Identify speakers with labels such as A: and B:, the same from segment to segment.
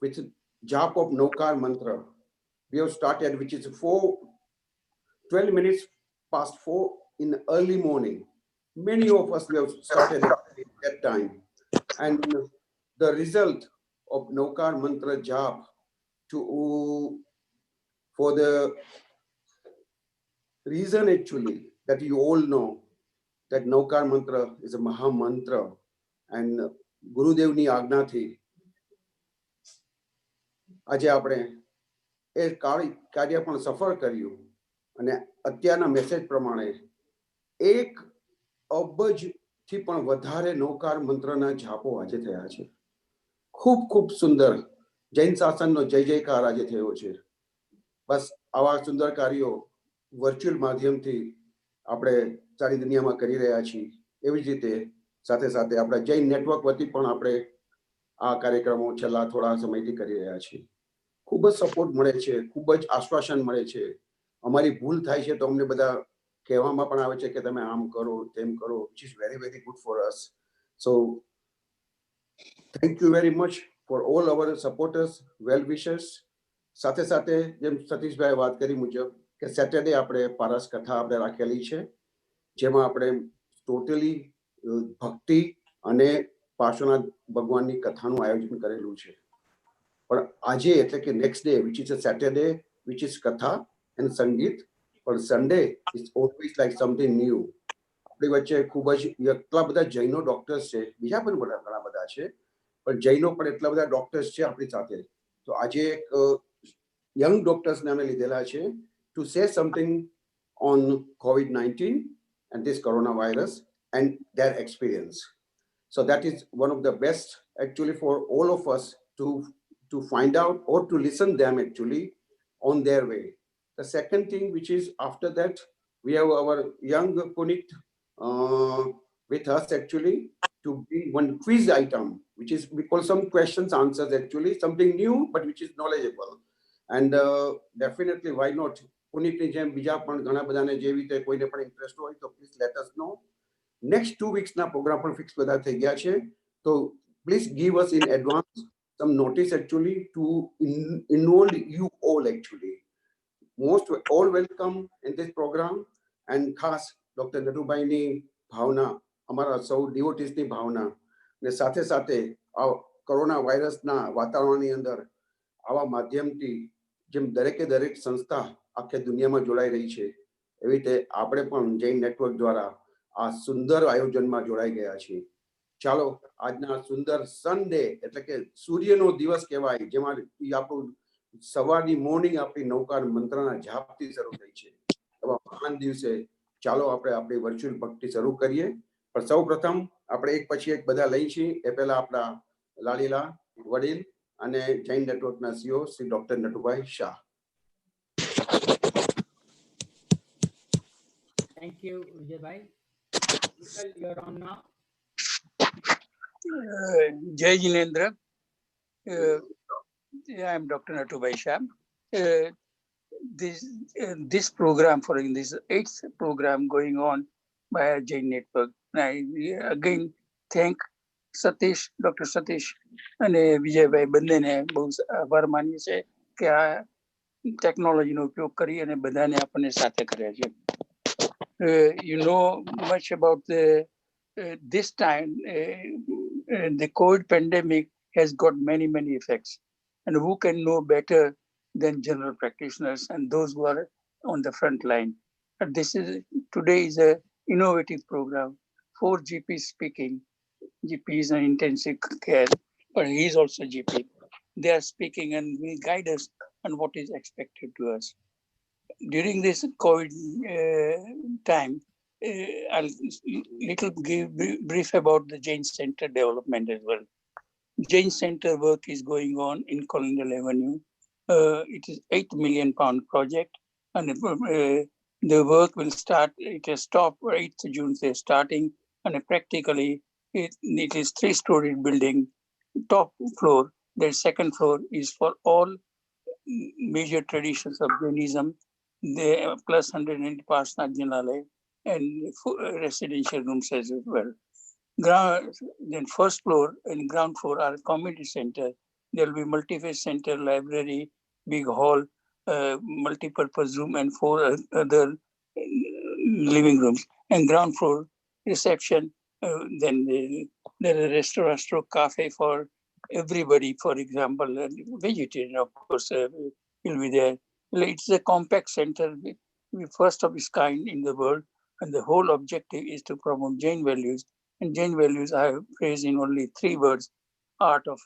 A: with jap of Nokar mantra. We have started, which is 12 minutes past 4 in early morning. Many of us we have started at that time. And the result of Nokar mantra jap for the reason actually that you all know that Nokar mantra is a Maha mantra, and ગુરુદેવની આજ્ઞાથી આજે આપણે એ કાર્ય પણ સફળ કર્યું અને અત્યારના message પ્રમાણે 1 અબજથી પણ વધારે નૌકાર મંત્રના જાપો આજે થયા છે. ખૂબ ખૂબ સુંદર જૈન શાસનનો જય જયકાર આજે થયો છે. બસ આવા સુંદર કાર્યો વર્ચ્યુઅલ માધ્યમથી આપણે સારી દુનિયામાં કરી રહ્યા છીએ. એવી જ રીતે સાથે સાથે આપણા જૈન નેટવર્ક વતી પણ આપણે આ કાર્યક્રમો છેલ્લા થોડા સમયથી કરી રહ્યા છીએ. ખૂબ જ સપોર્ટ મળે છે, ખૂબ જ આશ્વાસન મળે છે. અમારી ભૂલ થાય છે તો અમને બધા કહેવામાં પણ આવે છે કે તમે આમ કરો તેમ કરો, which is very very good for us. So thank you very much for all our supporters, well wishers. સાથે સાથે જેમ સતીશભાઈ વાત કરી મુજબ કે સેટરડે આપણે પારસ કથા આપણે રાખેલી છે, જેમાં આપણે ટોટલી ભક્તિ અને પાર્શ્વનાથ ભગવાનની કથાનું આયોજન કરેલું છે. પણ આજે એટલે કે next day which is a Saturday which is કથા એન્ડ સંગીત, પણ Sunday is always like something new. આપણી વચ્ચે ખૂબ જ એટલા બધા જૈનો ડોક્ટર્સ છે, બીજા પણ ઘણા બધા છે, પણ જૈનો પણ એટલા બધા ડોક્ટર્સ છે આપણી સાથે. તો આજે એક યંગ ડોક્ટર્સને અમે લીધેલા છે to say something on COVID-19 and this coronavirus and their experience. So that is one of the best actually for all of us to find out or to listen them actually on their way. The second thing, which is after that, we have our young Punit with us actually to bring one quiz item, which is we call some questions answers actually, something new but which is knowledgeable. And definitely why not પુનિતની જેમ બીજા પણ ઘણા બધાને જેવી રીતે કોઈને પણ interest હોય તો please let us know. Next 2 વીક્સના પ્રોગ્રામ પણ ફિક્સ બધા થઈ ગયા છે, તો please give us in advance some notice actually to involve you all actually. Most all welcome in this program. And ખાસ ડોક્ટર નટુભાઈની ભાવના, અમારા સૌ ડિવોટીસની ભાવના, ને સાથે સાથે આ કોરોના વાયરસના વાતાવરણની અંદર આવા માધ્યમથી જેમ દરેકે દરેક સંસ્થા આખે દુનિયામાં જોડાઈ રહી છે, એવી રીતે આપણે પણ જૈન નેટવર્ક દ્વારા આ સુંદર આયોજનમાં જોડાઈ ગયા છીએ. ચાલો આજના સુંદર સન્ડે એટલે કે સૂર્યનો દિવસ કહેવાય, જેમાં આપણું સવારની મોર્નિંગ આપણી નૌકાર મંત્રના જાપથી શરૂ થઈ છે, એવા મહાન દિવસે ચાલો આપણે આપણી વર્ચ્યુઅલ ભક્તિ શરૂ કરીએ. પણ સૌ પ્રથમ આપણે એક પછી એક બધા લઈ છીએ. એ પહેલા આપણા લાડીલા વડીલ અને જૈન નેટવર્કના CEO Shri doctor Natubhai Shah.
B: Thank you, Vijay. You're on now.
C: Jai Jinendra. I am Dr. Natubhai Shah. This program, for this 8th program going on by our Jain network. I again thank Satish, Dr. Satish and Vijay Bhai બંનેને બહુ આભાર માનીએ છે કે આ ટેકનોલોજીનો ઉપયોગ કરી અને બધાને આપણને સાથે કર્યા છે. You know much about this time. The COVID pandemic has got many effects, and who can know better than general practitioners and those who are on the front line. And today is a innovative program. 4 GPs speaking. GP is an intensive care, but he is also GP. They are speaking and will guide us on what is expected to us. During this COVID time, I'll little give brief about the Jain Center development as well. Jain Center work is going on in Colindale Avenue. It is 8 million pound project, and the work will start. It has stopped 8th June. They're starting, and practically it is 3-story building. Top floor, the second floor is for all major traditions of Jainism. They plus 190 Parsnath and residential rooms as well. Then first floor and ground floor are community center, There will be multi-phase center, library, big hall, multi-purpose room, and 4 other living rooms. And ground floor reception. Then there is a restaurant, stroke cafe for everybody. For example, vegetarian, of course, will be there. It's a compact center, first of its kind in the world, and the whole objective is to promote Jain values. And Jain values I have phrased in only 3 words: art of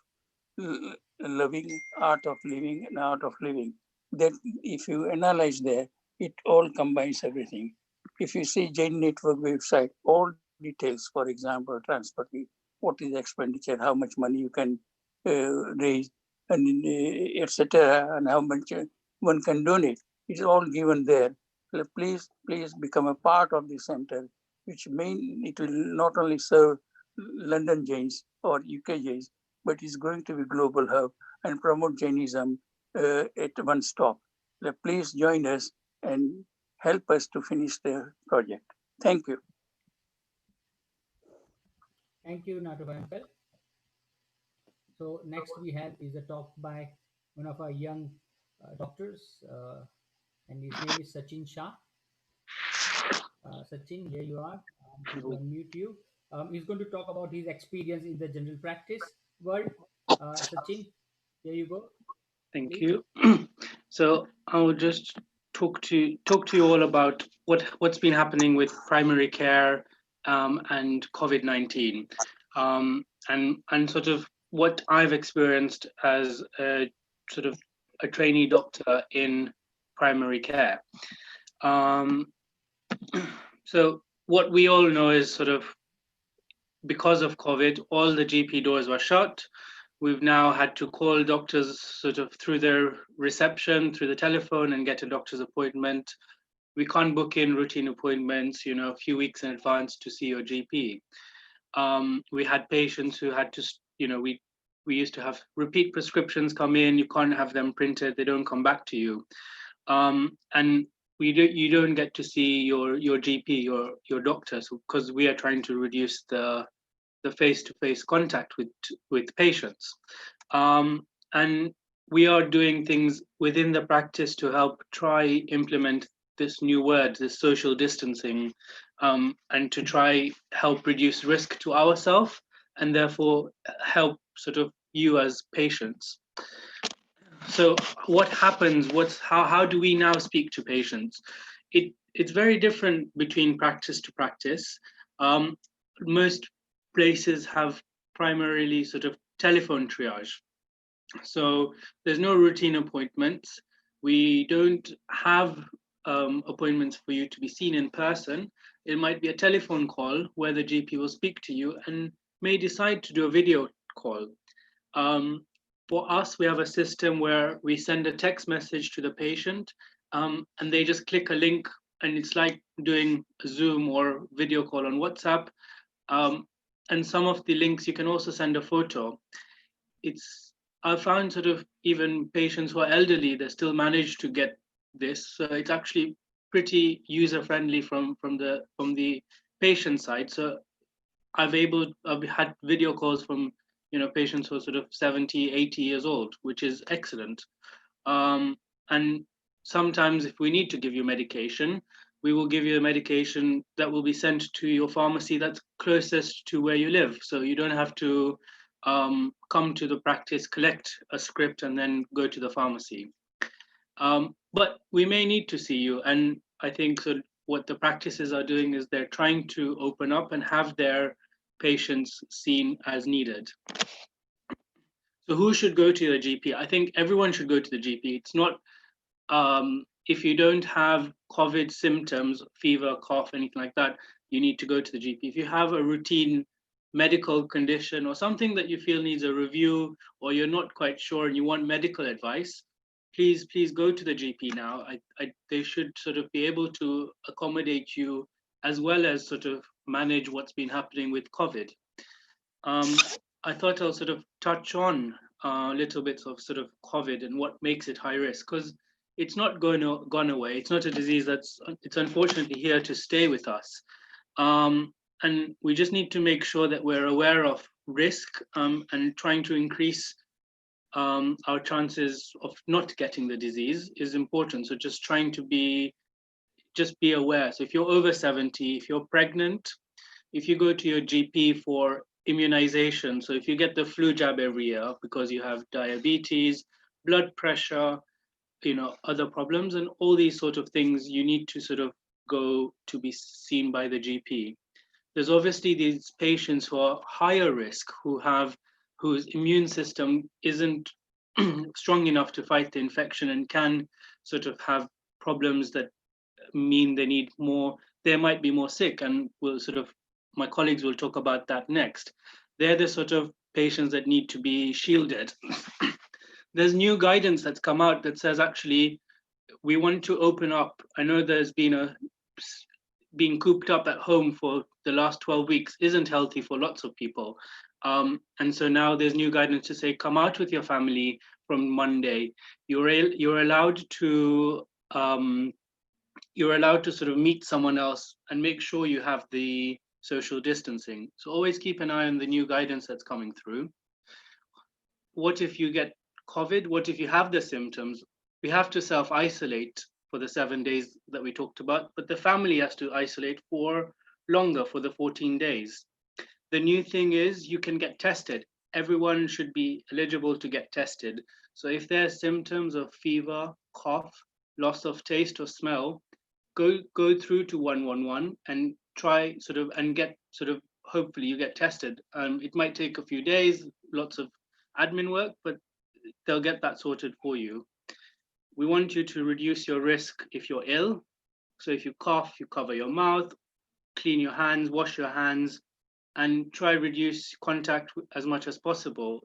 C: loving, art of living, and art of living. That if you analyze there, it all combines everything. If you see Jain Network website, all details, for example, transfer fee, what is expenditure, how much money you can raise, and etc., and how much one can donate. It's all given there. Please become a part of the center, which it will not only serve London Jains or UK Jains, but it's going to be global hub and promote Jainism at one stop. Please join us and help us to finish the project. Thank you.
B: Thank you, Nato uncle. So next we have is a talk by one of our young doctors, and his name is Sachin Shah. Sachin, here you are. I'm going to unmute you. He's going to talk about his experience in the general practice world. Sachin, here you go.
D: Thank
B: Please.
D: you. So I'll just talk to you all about what's been happening with primary care and COVID-19, and sort of what I've experienced as a sort of a trainee doctor in primary care. So what we all know is sort of because of COVID, all the GP doors were shut. We've now had to call doctors sort of through their reception, through the telephone, and get a doctor's appointment. We can't book in routine appointments, a few weeks in advance to see your GP. We had patients who had to, we used to have repeat prescriptions come in. You can't have them printed; they don't come back to you, and you don't get to see your GP, your doctor, because we are trying to reduce the face-to-face contact with patients, and we are doing things within the practice to help try implement this new word, this social distancing, and to try help reduce risk to ourselves and therefore help sort of you as patients. So what happens? How do we now speak to patients? It's very different between practice to practice. Most places have primarily sort of telephone triage. So there's no routine appointments. We don't have appointments for you to be seen in person. It might be a telephone call where the GP will speak to you and may decide to do a video call. For us, we have a system where we send a text message to the patient, and they just click a link, and it's like doing a Zoom or video call on WhatsApp. And some of the links, you can also send a photo. I found sort of even patients who are elderly, they still manage to get this. So it's actually pretty user-friendly from the patient side. So I've had video calls from patients who are sort of 70, 80 years old, which is excellent. And sometimes if we need to give you medication, we will give you a medication that will be sent to your pharmacy that's closest to where you live. So you don't have to come to the practice, collect a script, and then go to the pharmacy. But we may need to see you. And I think so what the practices are doing is they're trying to open up and have their patients seen as needed. So who should go to the GP? I think everyone should go to the GP. It's not, if you don't have COVID symptoms, fever, cough, anything like that, you need to go to the GP. If you have a routine medical condition or something that you feel needs a review, or you're not quite sure and you want medical advice, please go to the GP now. They should sort of be able to accommodate you as well as sort of manage what's been happening with COVID. I thought I'll sort of touch on little bits of sort of COVID and what makes it high risk, because it's not gone away. It's not a disease it's unfortunately here to stay with us. And we just need to make sure that we're aware of risk and trying to increase our chances of not getting the disease is important. So just trying to be aware. So if you're over 70, if you're pregnant, if you go to your GP for immunization, so if you get the flu jab every year because you have diabetes, blood pressure, other problems, and all these sort of things, you need to sort of go to be seen by the GP. There's obviously these patients who are higher risk, whose immune system isn't strong enough to fight the infection and can sort of have problems that mean they might be more sick, and my colleagues will talk about that next. They're the sort of patients that need to be shielded. There's new guidance that's come out that says actually we want to open up. I know there's been being cooped up at home for the last 12 weeks isn't healthy for lots of people. And so now there's new guidance to say, come out with your family from Monday. You're allowed to sort of meet someone else and make sure you have the social distancing. So always keep an eye on the new guidance that's coming through. What if you get COVID? What if you have the symptoms? We have to self-isolate for the 7 days that we talked about, but the family has to isolate for longer, for the 14 days. The new thing is you can get tested. Everyone should be eligible to get tested. So if there's symptoms of fever, cough, loss of taste or smell, go through to 111 and try hopefully you get tested. It might take a few days, lots of admin work, but they'll get that sorted for you. We want you to reduce your risk if you're ill. So if you cough, you cover your mouth, clean your hands, wash your hands, and try reduce contact as much as possible.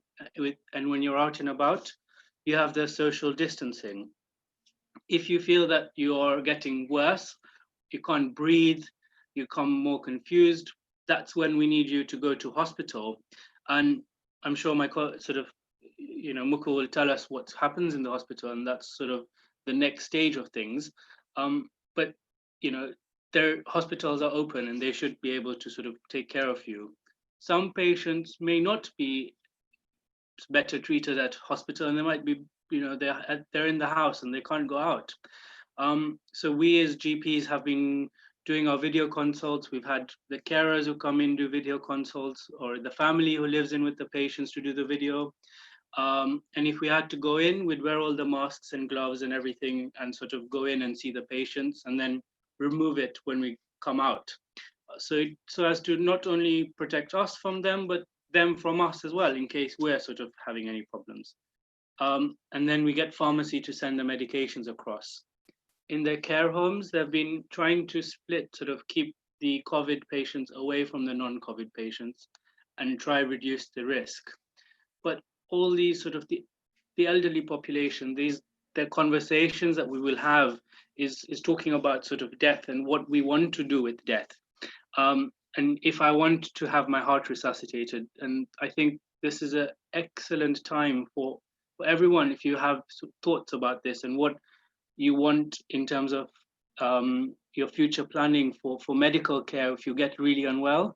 D: And when you're out and about, you have the social distancing. If you feel that you're getting worse, you can't breathe, you become more confused, that's when we need you to go to hospital. And I'm sure my Mukul will tell us what happens in the hospital, and that's sort of the next stage of things. But their hospitals are open and they should be able to sort of take care of you. Some patients may not be better treated at hospital, and they might be, they're in the house and they can't go out. So we as GPs have been doing our video consults. We've had the carers who come in do video consults, or the family who lives in with the patients to do the video. And if we had to go in, we'd wear all the masks and gloves and everything and sort of go in and see the patients and then remove it when we come out. So as to not only protect us from them, but them from us as well, in case we're sort of having any problems. And then we get pharmacy to send the medications across. In their care homes, they've been trying to keep the COVID patients away from the non-COVID patients and try reduce the risk. But all these sort of the elderly population, the conversations that we will have is talking about sort of death and what we want to do with death. And if I want to have my heart resuscitated, and I think this is an excellent time for everyone, if you have thoughts about this and what you want in terms of your future planning for medical care, if you get really unwell,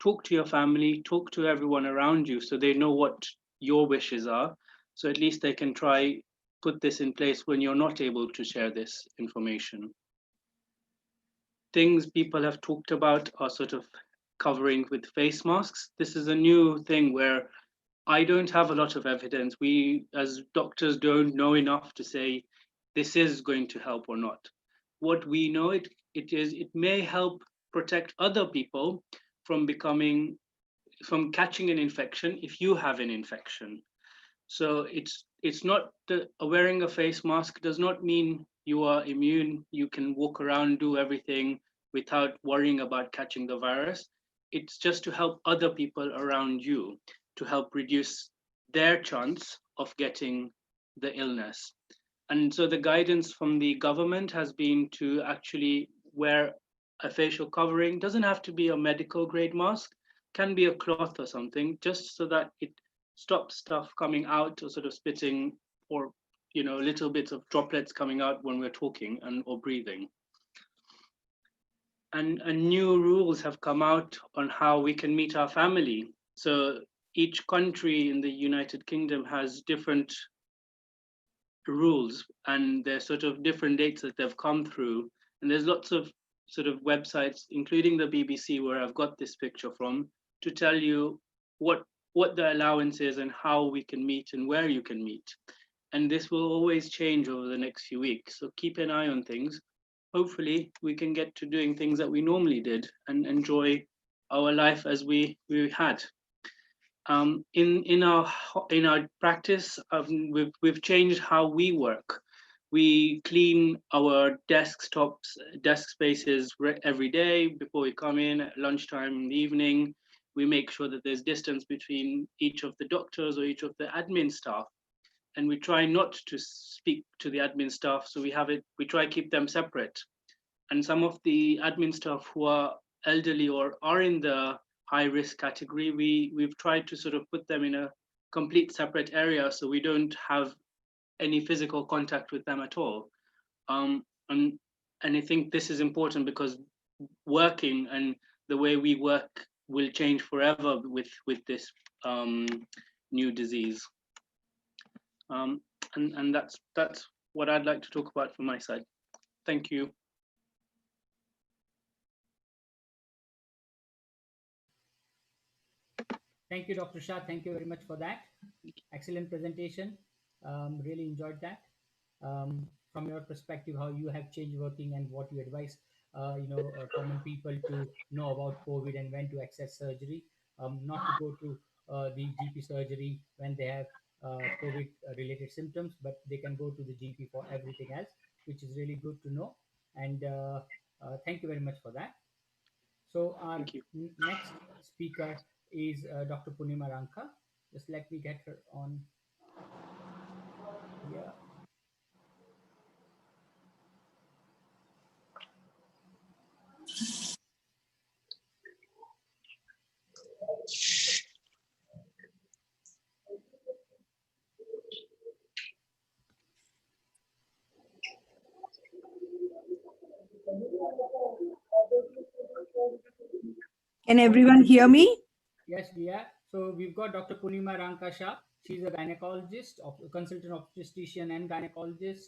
D: talk to your family, talk to everyone around you so they know what your wishes are. So at least they can try put this in place when you're not able to share this information. Things people have talked about are sort of covering with face masks. This is a new thing where I don't have a lot of evidence. We as doctors don't know enough to say this is going to help or not. What we know it may help protect other people from catching an infection if you have an infection. So it's not wearing a face mask does not mean you are immune. You can walk around, do everything without worrying about catching the virus. It's just to help other people around you, to help reduce their chance of getting the illness. And so the guidance from the government has been to actually wear a facial covering. Doesn't have to be a medical grade mask, can be a cloth or something, just so that it stops stuff coming out or sort of spitting, or little bits of droplets coming out when we're talking or breathing. And new rules have come out on how we can meet our family. So each country in the United Kingdom has different rules, and there's sort of different dates that they've come through. And there's lots of sort of websites, including the BBC, where I've got this picture from, to tell you what the allowance is and how we can meet and where you can meet. And this will always change over the next few weeks. So keep an eye on things. Hopefully we can get to doing things that we normally did and enjoy our life as we had. In our practice, we've changed how we work. We clean our desk spaces every day before we come in, at lunchtime, in the evening. We make sure that there's distance between each of the doctors or each of the admin staff, and we try not to speak to the admin staff. So we try to keep them separate. And some of the admin staff who are elderly or are in the high risk category, we've tried to sort of put them in a complete separate area, so we don't have any physical contact with them at all. And I think this is important because working and the way we work will change forever with this new disease. And that's what I'd like to talk about from my side. Thank you.
B: Thank you, Dr. Shah. Thank you very much for that. Excellent presentation. Really enjoyed that. From your perspective, how you have changed working and what you advise, common people to know about COVID and when to access surgery, not to go to the GP surgery when they have COVID-related symptoms, but they can go to the GP for everything else, which is really good to know. And thank you very much for that. So our next speaker is Dr. Punima Ranka. Just let me get her on here.
E: Can everyone hear me?
B: Yes, we are. So we've got Dr. Punima Ranka Shah. She's a gynecologist, a consultant obstetrician and gynecologist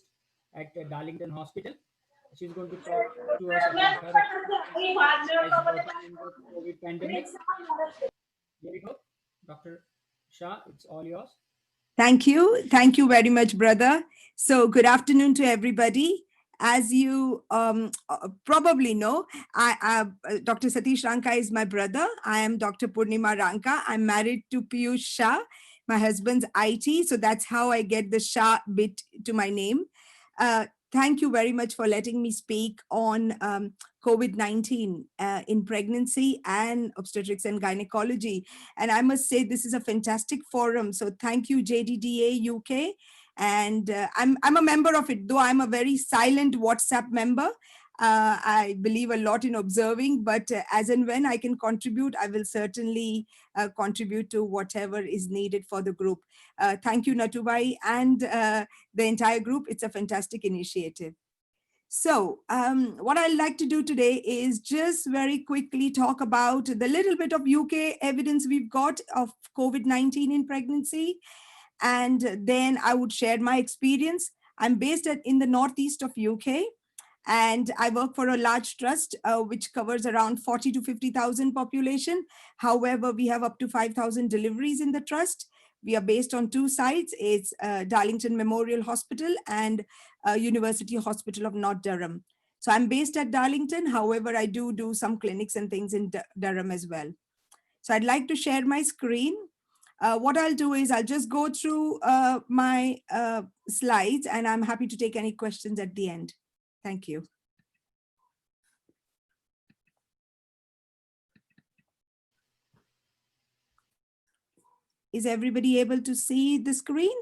B: at Darlington Hospital. She's going to talk to us about her experience as working in the COVID pandemic. Here we go. Dr. Shah, it's all yours.
E: Thank you. Thank you very much, brother. So good afternoon to everybody. As you probably know, Dr. Satish Ranka is my brother. I am Dr. Purnima Ranka. I'm married to Piyush Shah. My husband's IT, so that's how I get the Shah bit to my name. Thank you very much for letting me speak on COVID-19 in pregnancy and obstetrics and gynecology. And I must say, this is a fantastic forum. So thank you, JDDA UK. And I'm a member of it, though I'm a very silent WhatsApp member. I believe a lot in observing, but as and when I can contribute, I will certainly contribute to whatever is needed for the group. Thank you, Natubhai, and the entire group. It's a fantastic initiative. So what I'd like to do today is just very quickly talk about the little bit of UK evidence we've got of COVID-19 in pregnancy. And then I would share my experience. I'm based in the northeast of UK, and I work for a large trust which covers around 40 to 50,000 population. However, we have up to 5,000 deliveries in the trust. We are based on two sites. It's Darlington Memorial Hospital and University Hospital of North Durham. So I'm based at Darlington. However, I do some clinics and things in Durham as well. So I'd like to share my screen. What I'll do is I'll just go through my slides, and I'm happy to take any questions at the end. Thank you. Is everybody able to see the screen?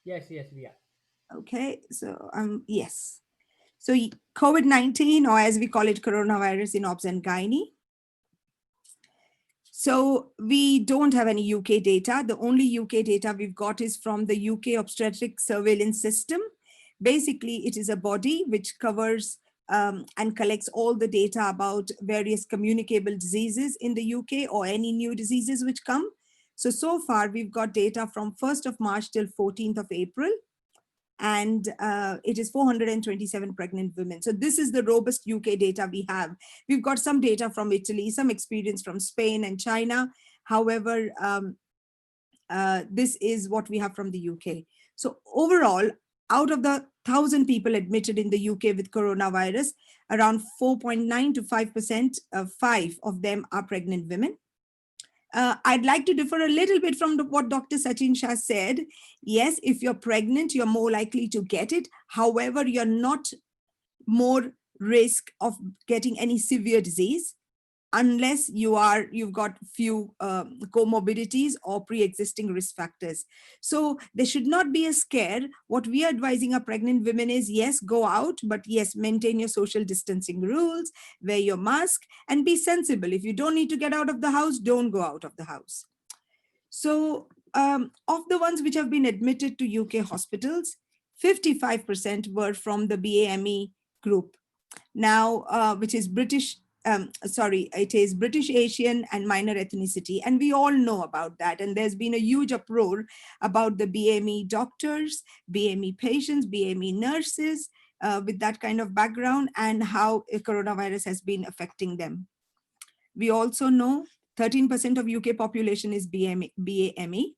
B: Yes, we are.
E: Okay, so yes. So COVID-19, or as we call it, coronavirus in obs and gynae. So we don't have any UK data. The only UK data we've got is from the UK Obstetric Surveillance System. Basically, it is a body which covers and collects all the data about various communicable diseases in the UK or any new diseases which come. So far we've got data from 1st of March till 14th of April. And it is 427 pregnant women. So this is the robust UK data we have. We've got some data from Italy, some experience from Spain and China. However, this is what we have from the UK. So overall, out of the 1,000 people admitted in the UK with coronavirus, around 4.9 to 5%, 5 of them are pregnant women. I'd like to differ a little bit from what Dr. Sachin Shah said. Yes, if you're pregnant, you're more likely to get it. However, you're not more risk of getting any severe disease unless you've got few comorbidities or pre-existing risk factors. So there should not be a scare. What we are advising our pregnant women is, yes, go out, but yes, maintain your social distancing rules, wear your mask, and be sensible. If you don't need to get out of the house, don't go out of the house. So of the ones which have been admitted to UK hospitals, 55% were from the BAME group. Now, which is British, it is British Asian and minor ethnicity. And we all know about that. And there's been a huge uproar about the BAME doctors, BAME patients, BAME nurses with that kind of background and how coronavirus has been affecting them. We also know 13% of UK population is BAME.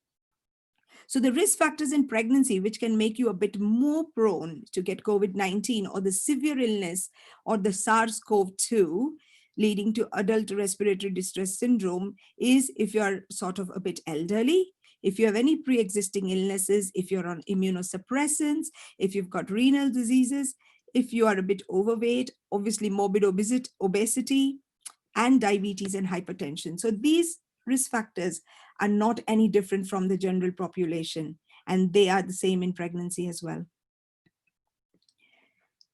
E: So the risk factors in pregnancy, which can make you a bit more prone to get COVID-19 or the severe illness or the SARS-CoV-2 leading to adult respiratory distress syndrome, is if you're sort of a bit elderly, if you have any pre-existing illnesses, if you're on immunosuppressants, if you've got renal diseases, if you are a bit overweight, obviously morbid obesity, and diabetes and hypertension. So these risk factors are not any different from the general population, and they are the same in pregnancy as well.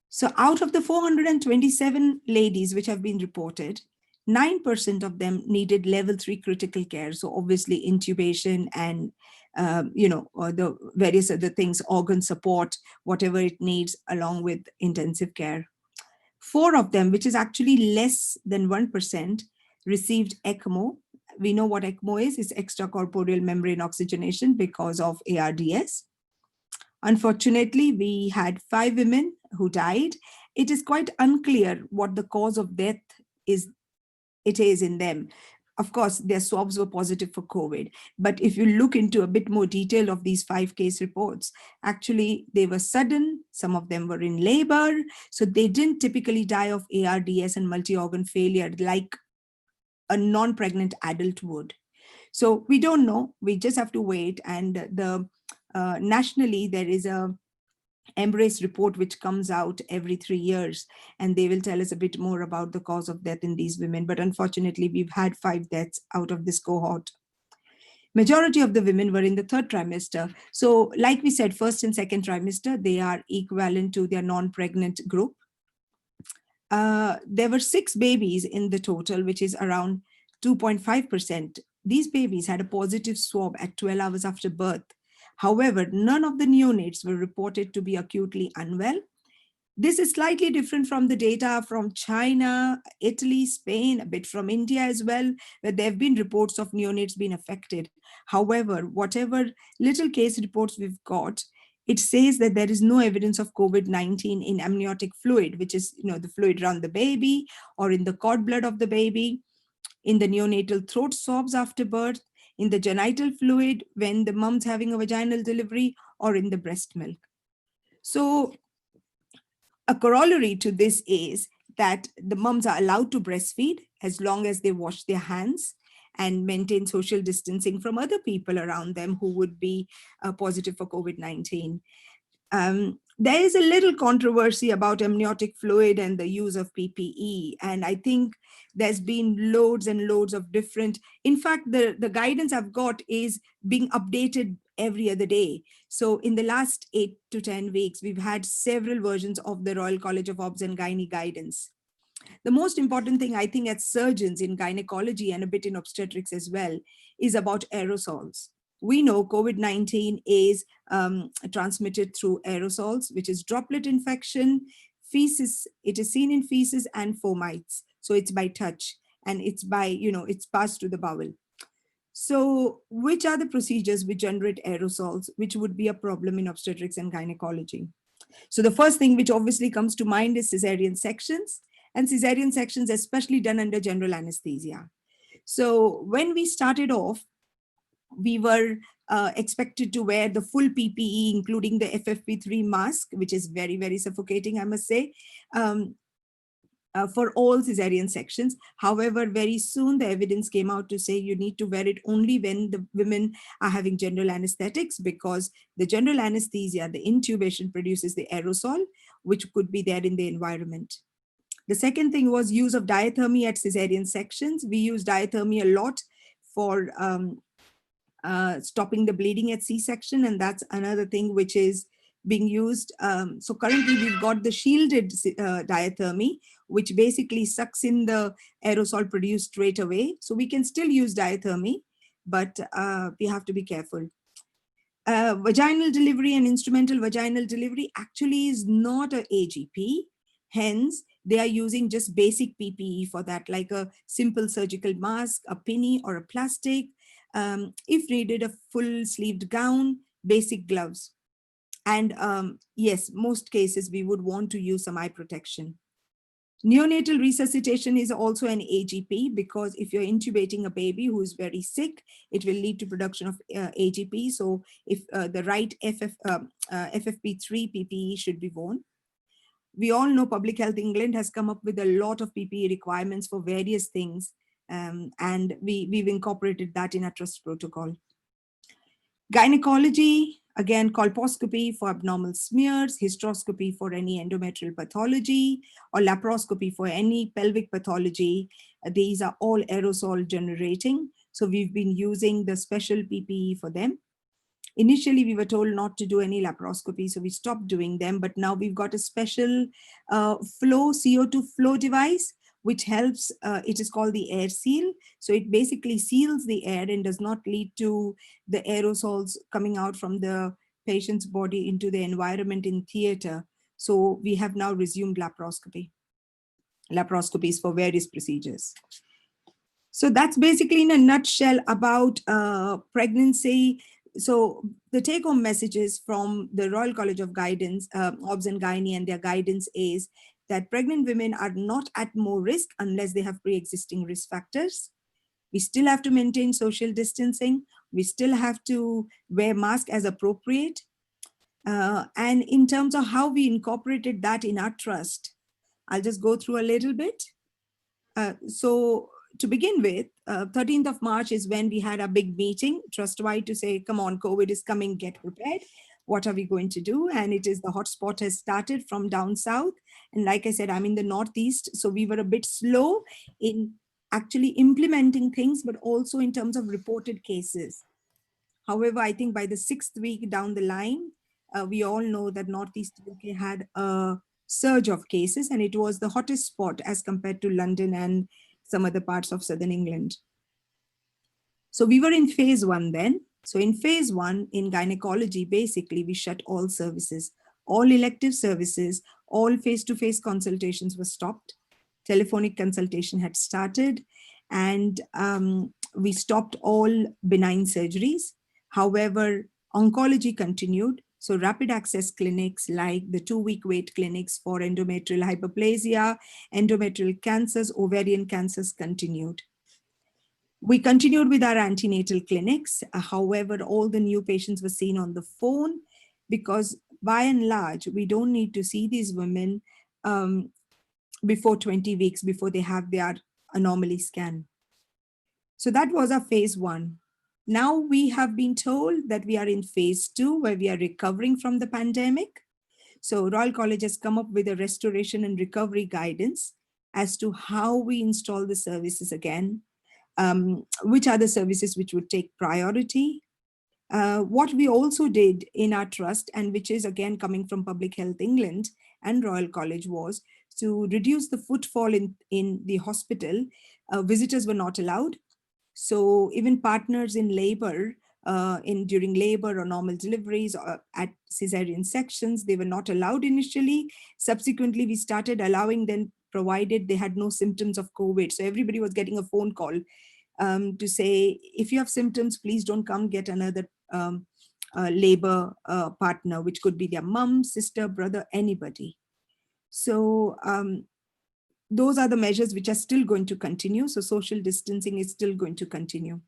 E: So out of the 427 ladies which have been reported, 9% of them needed level 3 critical care. So obviously intubation and, the various other things, organ support, whatever it needs, along with intensive care. 4 of them, which is actually less than 1%, received ECMO. We know what ECMO is. It's extracorporeal membrane oxygenation because of ARDS. Unfortunately, we had 5 women who died. It is quite unclear what the cause of death is in them. Of course, their swabs were positive for COVID. But if you look into a bit more detail of these 5 case reports, actually, they were sudden. Some of them were in labor. So they didn't typically die of ARDS and multi-organ failure like a non-pregnant adult would. So we don't know. We just have to wait. And nationally, there is a Embrace report which comes out every 3 years, and they will tell us a bit more about the cause of death in these women. But unfortunately, we've had 5 deaths out of this cohort. Majority of the women were in the 3rd trimester. So like we said, 1st and 2nd trimester, they are equivalent to their non-pregnant group. There were 6 babies in the total, which is around 2.5%. These babies had a positive swab at 12 hours after birth. However, none of the neonates were reported to be acutely unwell. This is slightly different from the data from China, Italy, Spain, a bit from India as well, where there have been reports of neonates being affected. However, whatever little case reports we've got, it says that there is no evidence of COVID-19 in amniotic fluid, which is the fluid around the baby or in the cord blood of the baby, in the neonatal throat swabs after birth, in the genital fluid when the mom's having a vaginal delivery, or in the breast milk. So a corollary to this is that the moms are allowed to breastfeed as long as they wash their hands and maintain social distancing from other people around them who would be positive for COVID-19. There is a little controversy about amniotic fluid and the use of PPE. And I think there's been loads and loads of different, in fact, the guidance I've got is being updated every other day. So in the last 8 to 10 weeks, we've had several versions of the Royal College of Obs and Gynae guidance. The most important thing, I think, as surgeons in gynecology and a bit in obstetrics as well, is about aerosols. We know COVID-19 is transmitted through aerosols, which is droplet infection, feces, it is seen in feces and fomites. So it's by touch, and it's by, it's passed to the bowel. So which are the procedures which generate aerosols, which would be a problem in obstetrics and gynecology? So the first thing which obviously comes to mind is cesarean sections, and cesarean sections especially done under general anesthesia. So when we started off, we were expected to wear the full PPE, including the FFP3 mask, which is very, very suffocating, I must say, for all cesarean sections. However, very soon the evidence came out to say you need to wear it only when the women are having general anesthetics, because the general anesthesia, the intubation, produces the aerosol, which could be there in the environment. The second thing was use of diathermy at cesarean sections. We use diathermy a lot for stopping the bleeding at C-section, and that's another thing which is being used. So currently we've got the shielded diathermy, which basically sucks in the aerosol produced straight away. So we can still use diathermy, but we have to be careful. Vaginal delivery and instrumental vaginal delivery actually is not a AGP. Hence, they are using just basic PPE for that, like a simple surgical mask, a pinny or a plastic. If needed, a full sleeved gown, basic gloves. And yes, most cases we would want to use some eye protection. Neonatal resuscitation is also an AGP, because if you're intubating a baby who is very sick, it will lead to production of AGP. So if the right FFP3 PPE should be worn. We all know Public Health England has come up with a lot of PPE requirements for various things, and we've incorporated that in our trust protocol. Gynecology, again, colposcopy for abnormal smears, hysteroscopy for any endometrial pathology, or laparoscopy for any pelvic pathology. These are all aerosol generating. So we've been using the special PPE for them. Initially, we were told not to do any laparoscopy, so we stopped doing them. But now we've got a special CO2 flow device, which helps. It is called the air seal. So it basically seals the air and does not lead to the aerosols coming out from the patient's body into the environment in theater. So we have now resumed laparoscopies for various procedures. So that's basically in a nutshell about pregnancy. So the take-home messages from the Royal College of Guidance, Obs and Gynae, and their guidance is that pregnant women are not at more risk unless they have pre-existing risk factors. We still have to maintain social distancing. We still have to wear masks as appropriate. And in terms of how we incorporated that in our trust, I'll just go through a little bit. So to begin with, 13th of March is when we had a big meeting trust-wide to say, come on, COVID is coming, get prepared. What are we going to do? And it is the hotspot has started from down south. And like I said, I'm in the Northeast. So we were a bit slow in actually implementing things, but also in terms of reported cases. However, I think by the 6th week down the line, we all know that Northeast UK had a surge of cases, and it was the hottest spot as compared to London and some other parts of Southern England. So we were in phase 1 then. So in phase 1 in gynecology, basically we shut all services, all elective services, all face-to-face consultations were stopped. Telephonic consultation had started, and we stopped all benign surgeries. However, oncology continued. So rapid access clinics like the 2-week wait clinics for endometrial hyperplasia, endometrial cancers, ovarian cancers continued. We continued with our antenatal clinics. However, all the new patients were seen on the phone, because by and large, we don't need to see these women before 20 weeks before they have their anomaly scan. So that was our phase 1. Now we have been told that we are in phase 2, where we are recovering from the pandemic. So Royal College has come up with a restoration and recovery guidance as to how we install the services again, which are the services which would take priority. What we also did in our trust, and which is again coming from Public Health England and Royal College, was to reduce the footfall in the hospital. Visitors were not allowed. So even partners in labor during labor or normal deliveries or at cesarean sections. They were not allowed initially. Subsequently, we started allowing them, provided they had no symptoms of COVID. So everybody was getting a phone call to say, if you have symptoms, please don't come, get another labor partner, which could be their mom, sister, brother, anybody. So those are the measures which are still going to continue. So social distancing is still going to continue.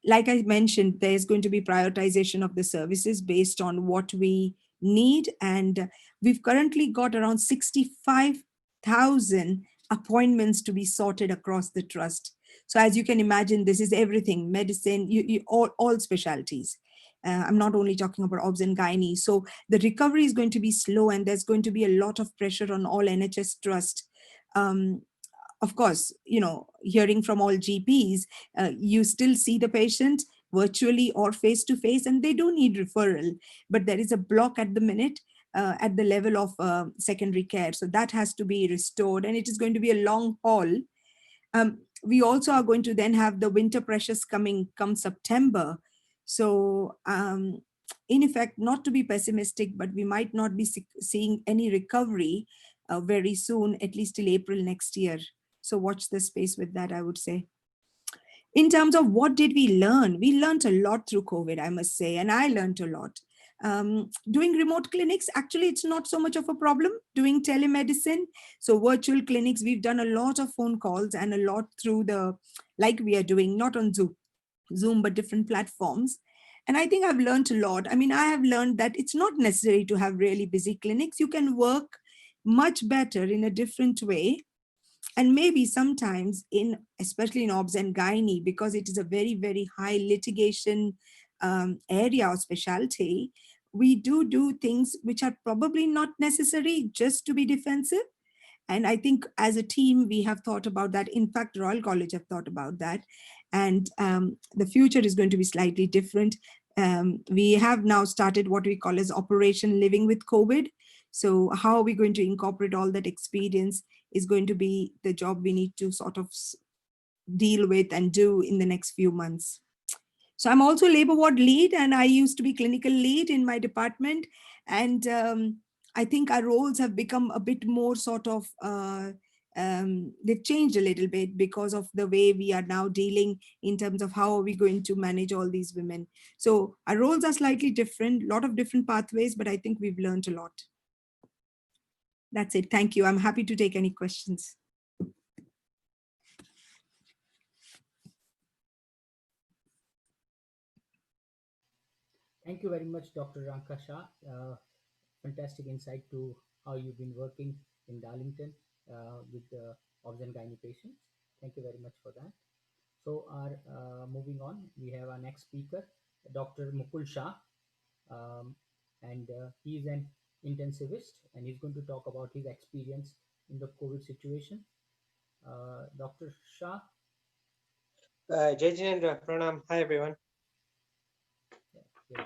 E: Like I mentioned, there's going to be prioritization of the services based on what we need. And we've currently got around 65,000 appointments to be sorted across the trust. So as you can imagine, this is everything, medicine, all specialties. I'm not only talking about obs and gynae. So the recovery is going to be slow, and there's going to be a lot of pressure on all NHS trust. Of course, hearing from all GPs, you still see the patient virtually or face to face, and they do need referral, but there is a block at the minute at the level of secondary care. So that has to be restored, and it is going to be a long haul. We also are going to then have the winter pressures come September. So in effect, not to be pessimistic, but we might not be seeing any recovery very soon, at least till April next year. So watch the space with that, I would say. In terms of what did we learn? We learned a lot through COVID, I must say, and I learned a lot. Doing remote clinics, actually, it's not so much of a problem. Doing telemedicine, so virtual clinics, we've done a lot of phone calls and a lot through like we are doing, not on Zoom, but different platforms. And I think I've learned a lot. I mean, I have learned that it's not necessary to have really busy clinics. You can work much better in a different way. And maybe sometimes especially in obs and gynae, because it is a very, very high litigation area or specialty, we do things which are probably not necessary just to be defensive. And I think as a team, we have thought about that. In fact, Royal College have thought about that. And the future is going to be slightly different. We have now started what we call as Operation Living with COVID. So how are we going to incorporate all that experience is going to be the job we need to sort of deal with and do in the next few months. So I'm also labor ward lead, and I used to be clinical lead in my department. And I think our roles have become a bit more sort of, they've changed a little bit because of the way we are now dealing in terms of how are we going to manage all these women. So our roles are slightly different, a lot of different pathways, but I think we've learned a lot. That's it. Thank you. I'm happy to take any questions.
B: Thank you very much, Dr. Ranka Shah. Fantastic insight to how you've been working in Darlington with the obs and gynae patients. Thank you very much for that. So moving on, we have our next speaker, Dr. Mukul Shah, and he is an intensivist, and he's going to talk about his experience in the COVID situation. Dr. Shah.
F: Jai Jain, Pranam. Hi, everyone.
B: Yeah.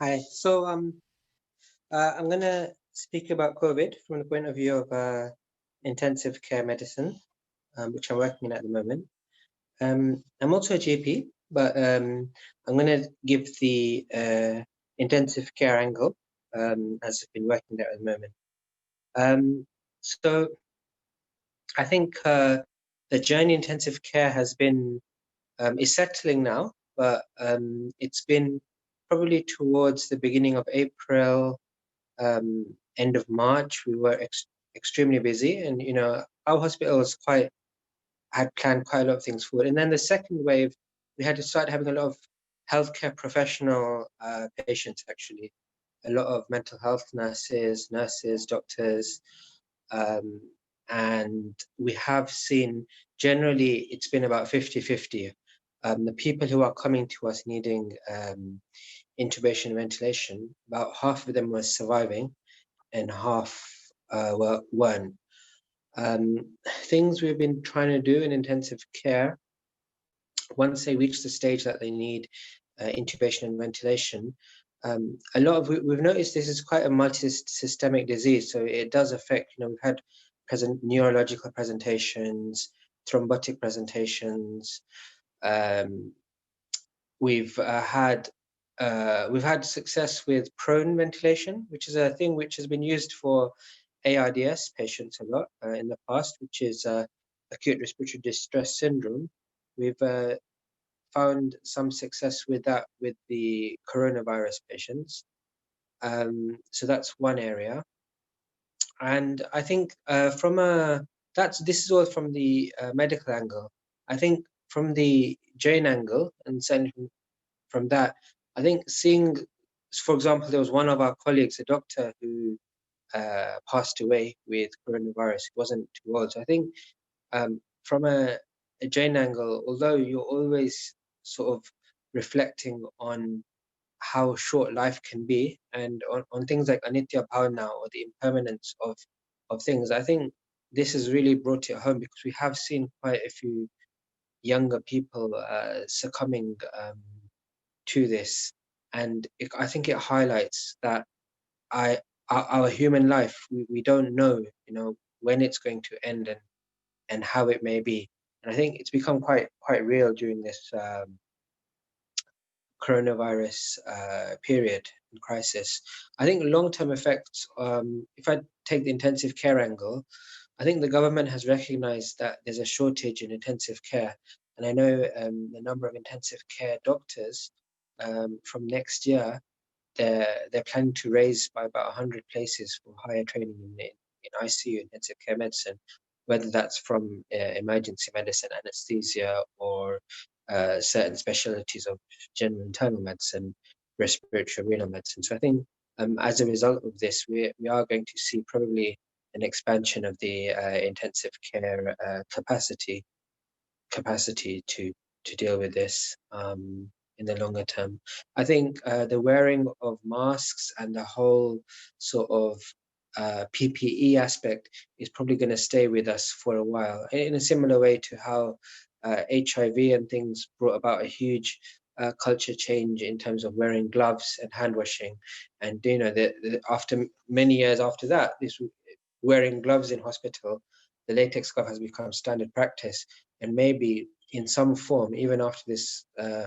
F: Hi. So I'm going to speak about COVID from the point of view of intensive care medicine, which I'm working in at the moment. I'm also a GP, but I'm going to give the intensive care angle as I've been working there at the moment. So I think the journey intensive care has been is settling now, but it's been probably towards the beginning of April, end of March. We were extremely busy, and our hospital was had planned quite a lot of things forward. And then the second wave, we had to start having a lot of healthcare professional patients, actually, a lot of mental health nurses, doctors, and we have seen generally it's been about 50-50. The people who are coming to us needing intubation and ventilation, about half of them were surviving and half weren't. Things we've been trying to do in intensive care, once they reach the stage that they need intubation and ventilation, we've noticed this is quite a multi-systemic disease, so it does affect, we've had neurological presentations, thrombotic presentations, we've had success with prone ventilation, which is a thing which has been used for ARDS patients a lot in the past, which is acute respiratory distress syndrome. We've found some success with that with the coronavirus patients. So that's one area. And I think this is all from the medical angle. I think from the Jain angle, and certainly from that, I think seeing, for example, there was one of our colleagues, a doctor, who passed away with coronavirus. It wasn't too old. So I think from a Jain angle, although you're always sort of reflecting on how short life can be and on things like anitya bhavana or the impermanence of things, I think this has really brought it home, because we have seen quite a few younger people succumbing to this, and I think it highlights that our human life, we don't know, when it's going to end and how it may be. And I think it's become quite real during this coronavirus period and crisis. I think long-term effects, if I take the intensive care angle, I think the government has recognized that there's a shortage in intensive care. And I know the number of intensive care doctors from next year, they're planning to raise by about 100 places for higher training in ICU, intensive care medicine, whether that's from emergency medicine, anesthesia, or certain specialties of general internal medicine, respiratory, renal medicine. So I think as a result of this, we are going to see probably an expansion of the intensive care capacity to deal with this in the longer term. I think the wearing of masks and the whole sort of PPE aspect is probably going to stay with us for a while, in a similar way to how HIV and things brought about a huge culture change in terms of wearing gloves and hand washing. And after many years after that, this wearing gloves in hospital, the latex glove has become standard practice. And maybe in some form, even after this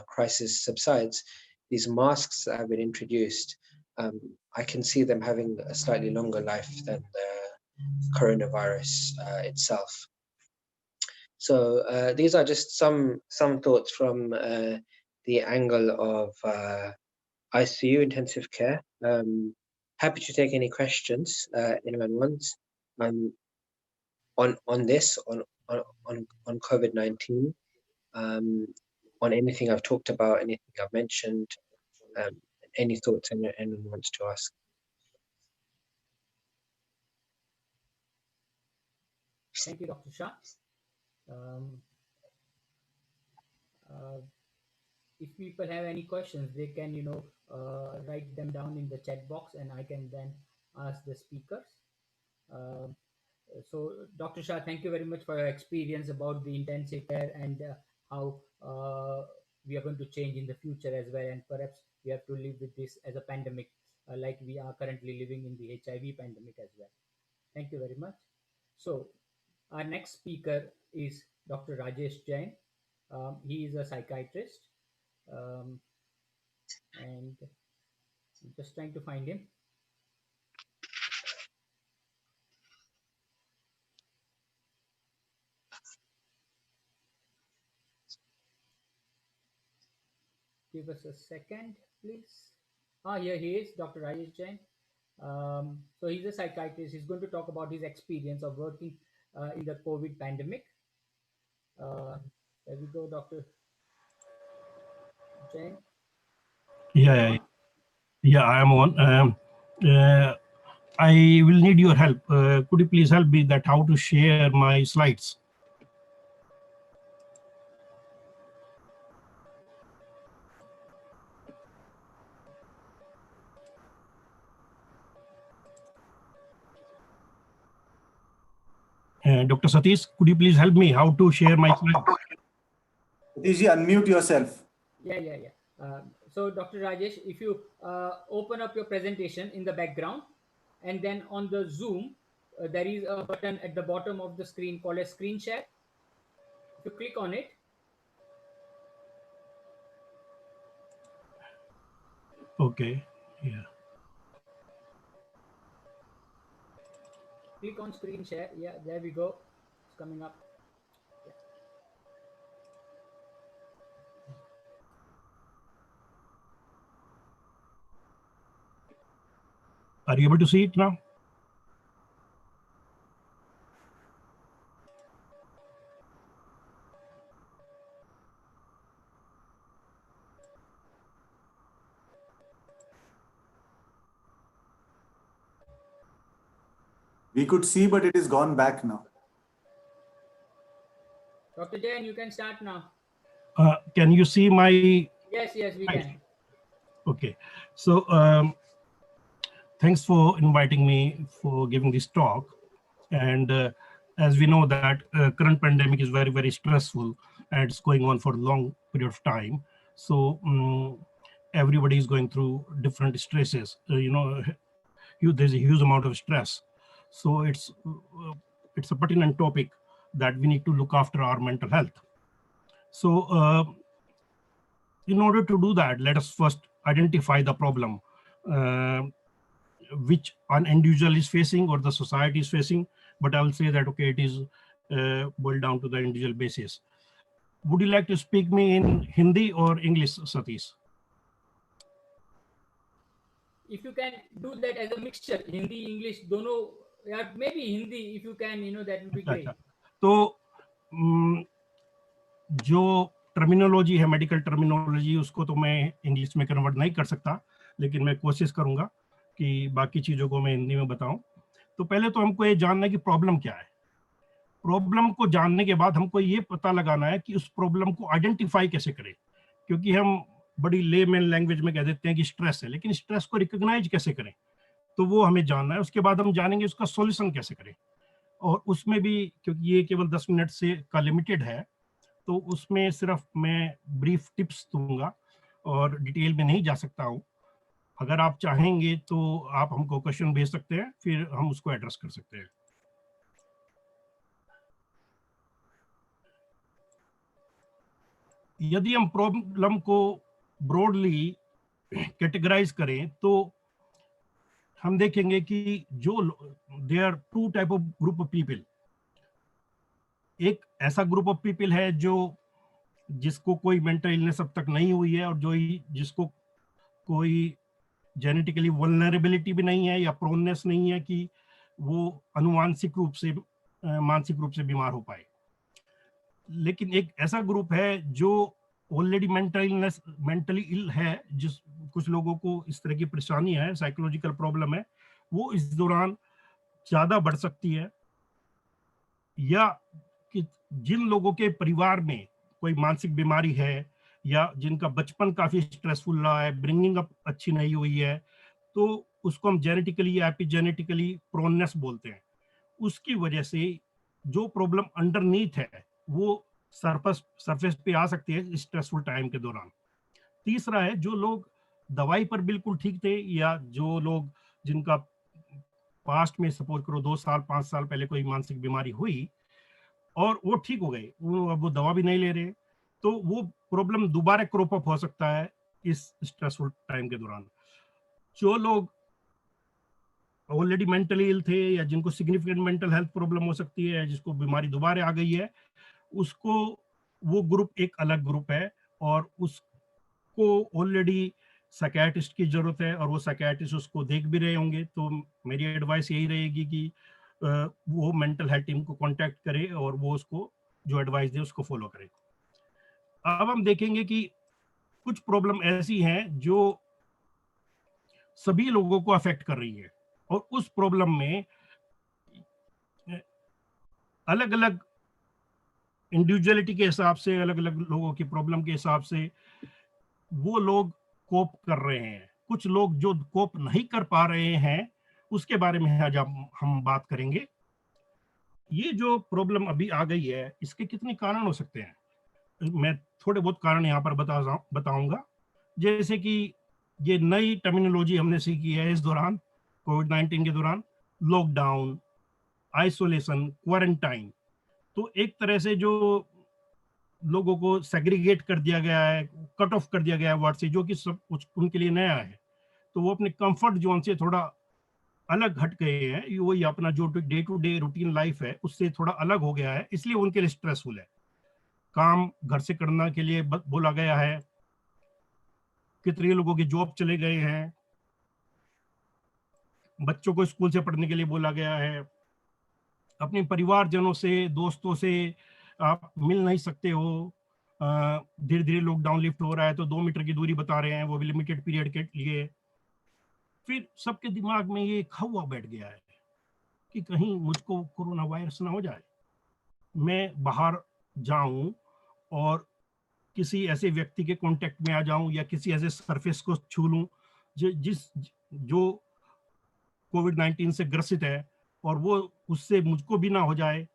F: crisis subsides, these masks that have been introduced, I can see them having a slightly longer life than the coronavirus itself. So these are just some thoughts from the angle of ICU, intensive care. Happy to take any questions anyone wants on this, on COVID-19, on anything I've talked about, anything I've mentioned, any thoughts anyone wants to ask.
B: Thank you, Dr. Shah. If people have any questions, they can, write them down in the chat box, and I can then ask the speakers. So, Dr. Shah, thank you very much for your experience about the intensive care and how we are going to change in the future as well. And perhaps we have to live with this as a pandemic, like we are currently living in the HIV pandemic as well. Thank you very much. So, our next speaker is Dr. Rajesh Jain. He is a psychiatrist, and I'm just trying to find him. Give us a second, please. Here he is, Dr. Rajesh Jain. So he's a psychiatrist. He's going to talk about his experience of working in the COVID pandemic. There we go, Dr. Jain.
G: Yeah, I am on. I will need your help. Could you please help me that how to share my slides? Dr. Satish, could you please help me how to share my slides?
H: Satish, unmute yourself.
B: Yeah. So Dr. Rajesh, if you open up your presentation in the background, and then on the Zoom, there is a button at the bottom of the screen called a screen share. If you click on it,
G: Okay. Yeah.
B: Click on screen share. Yeah, there we go. It's coming up. Yeah.
G: Are you able to see it now?
H: We could see, but it is gone back now.
B: Dr. Jain, you can start now.
G: Can you see my?
B: Yes, we can.
G: Okay. So thanks for inviting me for giving this talk. And as we know that current pandemic is very, very stressful and it's going on for a long period of time. So everybody is going through different stresses. There's a huge amount of stress. So it's a pertinent topic that we need to look after our mental health. So in order to do that, let us first identify the problem which an individual is facing or the society is facing. But I will say that, okay, it is boiled down to the individual basis. Would you like to speak me in Hindi or English, Satish?
B: If you can do that as a mixture, Hindi, English, dono, yeah, maybe Hindi, if you can, that would be great.
G: तो जो terminology है, medical terminology, उसको तो मैं English में convert नहीं कर सकता, लेकिन मैं कोशिश करूंगा कि बाकी चीजों को मैं हिंदी में बताऊं। तो पहले तो हमको ये जानना है कि प्रॉब्लम क्या है। प्रॉब्लम को जानने के बाद हमको ये पता लगाना है कि उस प्रॉब्लम को आइडेंटिफाई कैसे करें, क्योंकि हम बड़ी लेमैन लैंग्वेज में कह देते हैं कि स्ट्रेस है, लेकिन स्ट्रेस को रिकॉग्नाइज कैसे करें, तो वो हमें जानना है। उसके बाद हम जानेंगे उसका सॉल्यूशन कैसे करें, और उसमें भी क्योंकि ये केवल 10 मिनट से का लिमिटेड है, तो उसमें सिर्फ मैं ब्रीफ टिप्स दूंगा और डिटेल में नहीं जा सकता हूँ। अगर आप चाहेंगे तो आप हमको क्वेश्चन भेज सकते हैं, फिर हम उसको एड्रेस कर सकते हैं। यदि हम प्रॉब्लम को ब्रॉडली कैटेगराइज करें तो हम देखेंगे कि जो there are two type of group of people. एक ऐसा ग्रुप ऑफ पीपल है जिसको कोई मेंटल इलनेस अब तक नहीं हुई है, और जिसको कोई जेनेटिकली वल्नरेबिलिटी भी नहीं है या प्रोननेस नहीं है कि वो अनुवांशिक रूप से मानसिक रूप से बीमार हो पाए। लेकिन एक ऐसा ग्रुप है जो ऑलरेडी मेंटली इल है, जिस कुछ लोगों को इस तरह की परेशानी है, साइकोलॉजिकल प्रॉब्लम है, वो इस दौरान ज्यादा बढ़ सकती है। या कि जिन लोगों के परिवार में कोई मानसिक बीमारी है या जिनका बचपन काफी स्ट्रेसफुल रहा है, ब्रिंगिंग अप अच्छी नहीं हुई है, तो उसको हम जेनेटिकली या एपिजेनेटिकली प्रोननेस बोलते हैं। उसकी वजह से जो प्रॉब्लम अंडरनीथ है वो सरफेस पे आ सकती है स्ट्रेसफुल टाइम के दौरान। तीसरा है जो लोग दवाई पर बिल्कुल ठीक थे, या जो लोग जिनका पास्ट में सपोज करो 2 साल 5 साल पहले कोई मानसिक बीमारी हुई और वो ठीक हो गए, अब वो दवा भी नहीं ले रहे, तो वो प्रॉब्लम दोबारा क्रॉप अप हो सकता है इस स्ट्रेसफुल टाइम के दौरान। जो लोग ऑलरेडी मेंटली इल थे या जिनको सिग्निफिकेंट मेंटल हेल्थ प्रॉब्लम हो सकती है, जिसको बीमारी दोबारा आ गई है, उसको वो ग्रुप एक अलग ग्रुप है, और उसको ऑलरेडी साइकियाट्रिस्ट की जरूरत है, और वो साइकियाट्रिस्ट उसको देख भी रहे होंगे। तो मेरी एडवाइस यही रहेगी कि वो मेंटल हेल्थ टीम को कांटेक्ट करे और वो उसको जो एडवाइस दे उसको फॉलो करे। अब हम देखेंगे कि कुछ प्रॉब्लम ऐसी हैं जो सभी लोगों को अफेक्ट कर रही है, और उस प्रॉब्लम में अलग अलग इंडिविजुअलिटी के हिसाब से, अलग अलग लोगों की प्रॉब्लम के हिसाब से वो लोग कोप कर रहे हैं। कुछ लोग जो कोप नहीं कर पा रहे हैं उसके बारे में आज हम बात करेंगे। ये जो प्रॉब्लम अभी आ गई है, इसके कितने कारण हो सकते हैं, मैं थोड़े बहुत कारण यहाँ पर बताऊंगा। जैसे कि ये नई टर्मिनोलॉजी हमने सीखी है इस दौरान, कोविड-19 के दौरान, लॉकडाउन, आइसोलेशन, क्वारंटाइन। तो एक तरह से जो लोगों को सेग्रीगेट कर दिया गया है, कट ऑफ कर दिया गया है वर्ड से, जो कि सब कुछ उनके लिए नया है। तो वो अपने कंफर्ट जोन से थोड़ा अलग हट गए हैं, वही अपना जो day to day routine life है उससे थोड़ा अलग हो गया है, इसलिए उनके लिए स्ट्रेसफुल है। काम घर से करने के लिए बोला गया है, कितने लोगों की जॉब चले गए हैं, बच्चों को स्कूल से पढ़ने के लिए बोला गया है, अपने परिवारजनों से दोस्तों से आप मिल नहीं सकते हो, धीरे धीरे लॉकडाउन लिफ्ट हो रहा है तो 2 मीटर की दूरी बता रहे हैं, वो भी लिमिटेड पीरियड के लिए। फिर सबके दिमाग में ये खौफ बैठ गया है कि कहीं मुझको कोरोना वायरस ना हो जाए, मैं बाहर जाऊं और किसी ऐसे व्यक्ति के कांटेक्ट में आ जाऊं या किसी ऐसे सरफेस को छू लूं जो कोविड-19 से ग्रसित है और वो उससे मुझको भी ना हो जाए।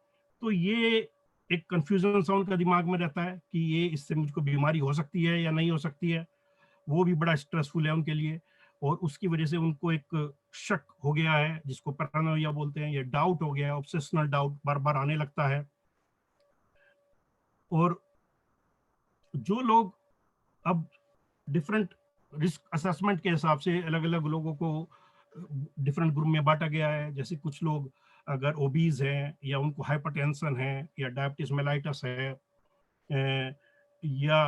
G: तो ये एक कंफ्यूजन सा उनका दिमाग में रहता है कि ये इससे मुझको बीमारी हो सकती है या नहीं हो सकती है। वो भी बड़ा स्ट्रेसफुल है उनके लिए और उसकी वजह से उनको एक शक हो गया है जिसको पैरानोया बोलते हैं, ये डाउट हो गया है, ऑब्सेशनल डाउट बार बार आने लगता है। और जो लोग अब डिफरेंट रिस्क असेसमेंट के हिसाब से अलग अलग लोगों को डिफरेंट ग्रुप में बांटा गया है, जैसे कुछ लोग अगर ओबीज हैं या उनको हाइपरटेंशन है या डायबिटीज मेलाइटस है या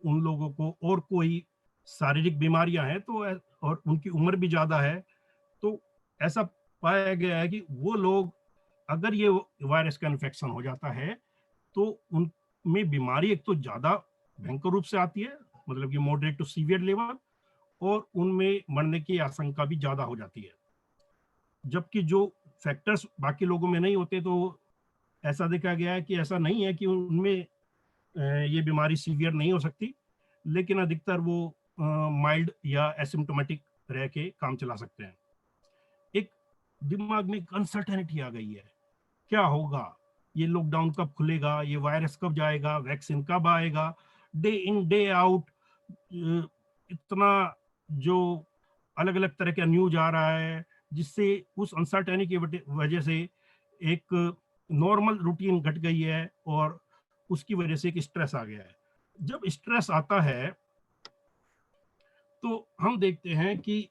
G: उन लोगों को और कोई शारीरिक बीमारियां हैं तो और उनकी उम्र भी ज्यादा है, तो ऐसा पाया गया है कि वो लोग अगर ये वायरस का इन्फेक्शन हो जाता है तो उनमें बीमारी एक तो ज्यादा भयंकर रूप से आती है, मतलब कि मॉडरेट टू सीवियर लेवल, और उनमें मरने की आशंका भी ज्यादा हो जाती है। जबकि जो फैक्टर्स बाकी लोगों में नहीं होते, तो ऐसा देखा गया है कि ऐसा नहीं है कि उनमें ये बीमारी सीवियर नहीं हो सकती, लेकिन अधिकतर वो माइल्ड या एसिम्टोमेटिक रह के काम चला सकते हैं। एक दिमाग में अनसर्टेनिटी आ गई है, क्या होगा, ये लॉकडाउन कब खुलेगा, ये वायरस कब जाएगा, वैक्सीन कब आएगा, डे इन डे आउट इतना जो अलग अलग तरह का न्यूज आ रहा है, जिससे उस अनसर्टेनिटी की वजह से एक नॉर्मल रूटीन घट गई है और उसकी वजह से एक स्ट्रेस आ गया है। जब स्ट्रेस आता है तो हम देखते हैं कि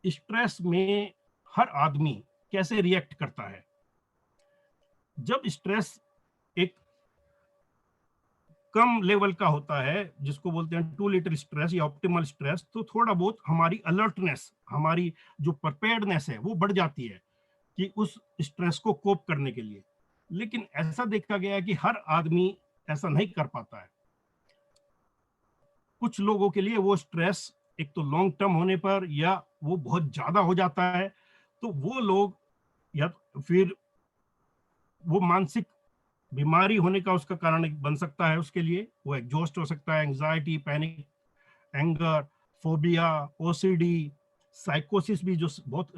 G: स्ट्रेस में हर आदमी कैसे रिएक्ट करता है। जब स्ट्रेस एक कम लेवल का होता है, जिसको बोलते हैं टू लिटिल स्ट्रेस या ऑप्टिमल स्ट्रेस, तो थोड़ा बहुत हमारी अलर्टनेस, हमारी जो प्रिपेयर्डनेस है वो बढ़ जाती है कि उस स्ट्रेस को कोप करने के लिए। लेकिन ऐसा देखा गया है कि हर आदमी ऐसा नहीं कर पाता है। कुछ लोगों के लिए वो स्ट्रेस एक तो लॉन्ग टर्म होने पर या वो बहुत ज्यादा हो जाता है, तो वो लोग या फिर वो मानसिक बीमारी होने का उसका कारण बन सकता है, उसके लिए वो एग्जॉस्ट हो सकता है, anxiety, panic, anger, phobia, OCD, साइकोसिस भी जो बहुत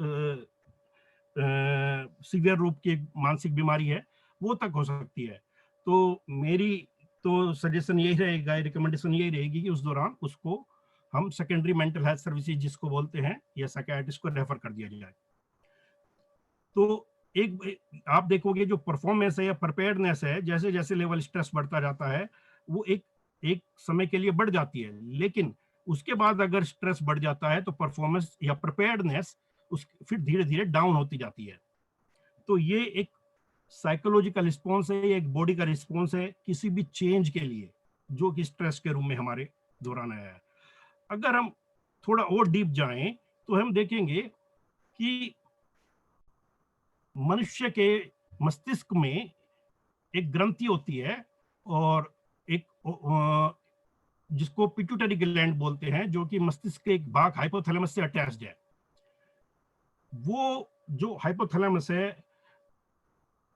G: सीवियर रूप की मानसिक बीमारी है, वो तक हो सकती है। तो मेरी तो सजेशन यही रहेगा, रिकमेंडेशन यही रहेगी कि उस दौरान उसको हम सेकेंडरी मेंटल हेल्थ सर्विसेज जिसको बोलते हैं या साइकियाट्रिस्ट को रेफर कर दिया जाए। तो एक आप देखोगे जो परफॉर्मेंस है या प्रिपेयर्डनेस है, जैसे जैसे लेवल स्ट्रेस बढ़ता जाता है वो एक समय के लिए बढ़ जाती है, लेकिन उसके बाद अगर स्ट्रेस बढ़ जाता है तो परफॉर्मेंस या प्रिपेयर्डनेस उस फिर धीरे धीरे डाउन होती जाती है। तो ये एक साइकोलॉजिकल रिस्पॉन्स है, एक बॉडी का रिस्पॉन्स है किसी भी चेंज के लिए जो कि स्ट्रेस के रूप में हमारे दौरान आया है। अगर हम थोड़ा और डीप जाएं तो हम देखेंगे कि मनुष्य के मस्तिष्क में एक ग्रंथि होती है और एक जिसको पिट्यूटरी ग्लैंड बोलते हैं, जो कि मस्तिष्क के एक भाग हाइपोथैलेमस से अटैच्ड है। वो जो हाइपोथैलेमस है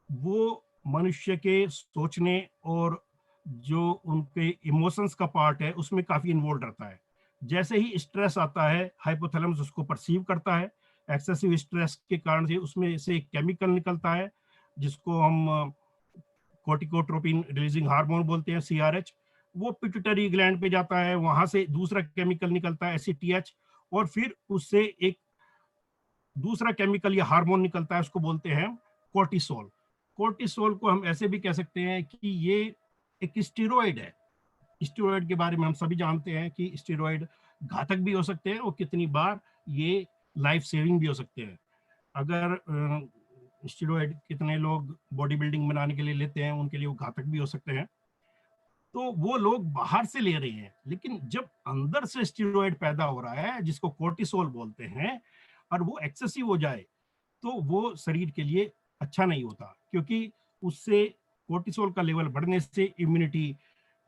G: वो मनुष्य के सोचने और जो उनके इमोशंस का पार्ट है उसमें काफी इन्वॉल्व रहता है। जैसे ही स्ट्रेस आता है हाइपोथैलेमस उसको परसीव करता है, एक्सेसिव स्ट्रेस के कारण से उसमें से एक केमिकल निकलता है जिसको हम कोर्टिकोट्रोपिन रिलीजिंग हार्मोन बोलते हैं, सीआरएच। वो पिट्यूटरी ग्लैंड पे जाता है, वहां से दूसरा केमिकल निकलता है एसीटीएच, और फिर उससे एक दूसरा केमिकल या हार्मोन निकलता है, उसको बोलते हैं कोर्टिसोल। कोर्टिसोल को हम ऐसे भी कह सकते हैं कि ये एक स्टेरॉइड है स्टेरॉइड के बारे में हम सभी जानते हैं कि स्टेरॉइड घातक भी हो सकते हैं और कितनी बार ये लाइफ सेविंग भी हो सकते हैं। अगर स्टेरॉइड कितने लोग बॉडी बिल्डिंग बनाने के लिए लेते हैं, उनके लिए वो घातक भी हो सकते हैं। तो वो लोग बाहर से ले रहे हैं, लेकिन जब अंदर से स्टेरॉइड पैदा हो रहा है जिसको कोर्टिसोल बोलते हैं, और वो एक्सेसिव हो जाए तो वो शरीर के लिए अच्छा नहीं होता, क्योंकि उससे कोर्टिसोल का लेवल बढ़ने से इम्यूनिटी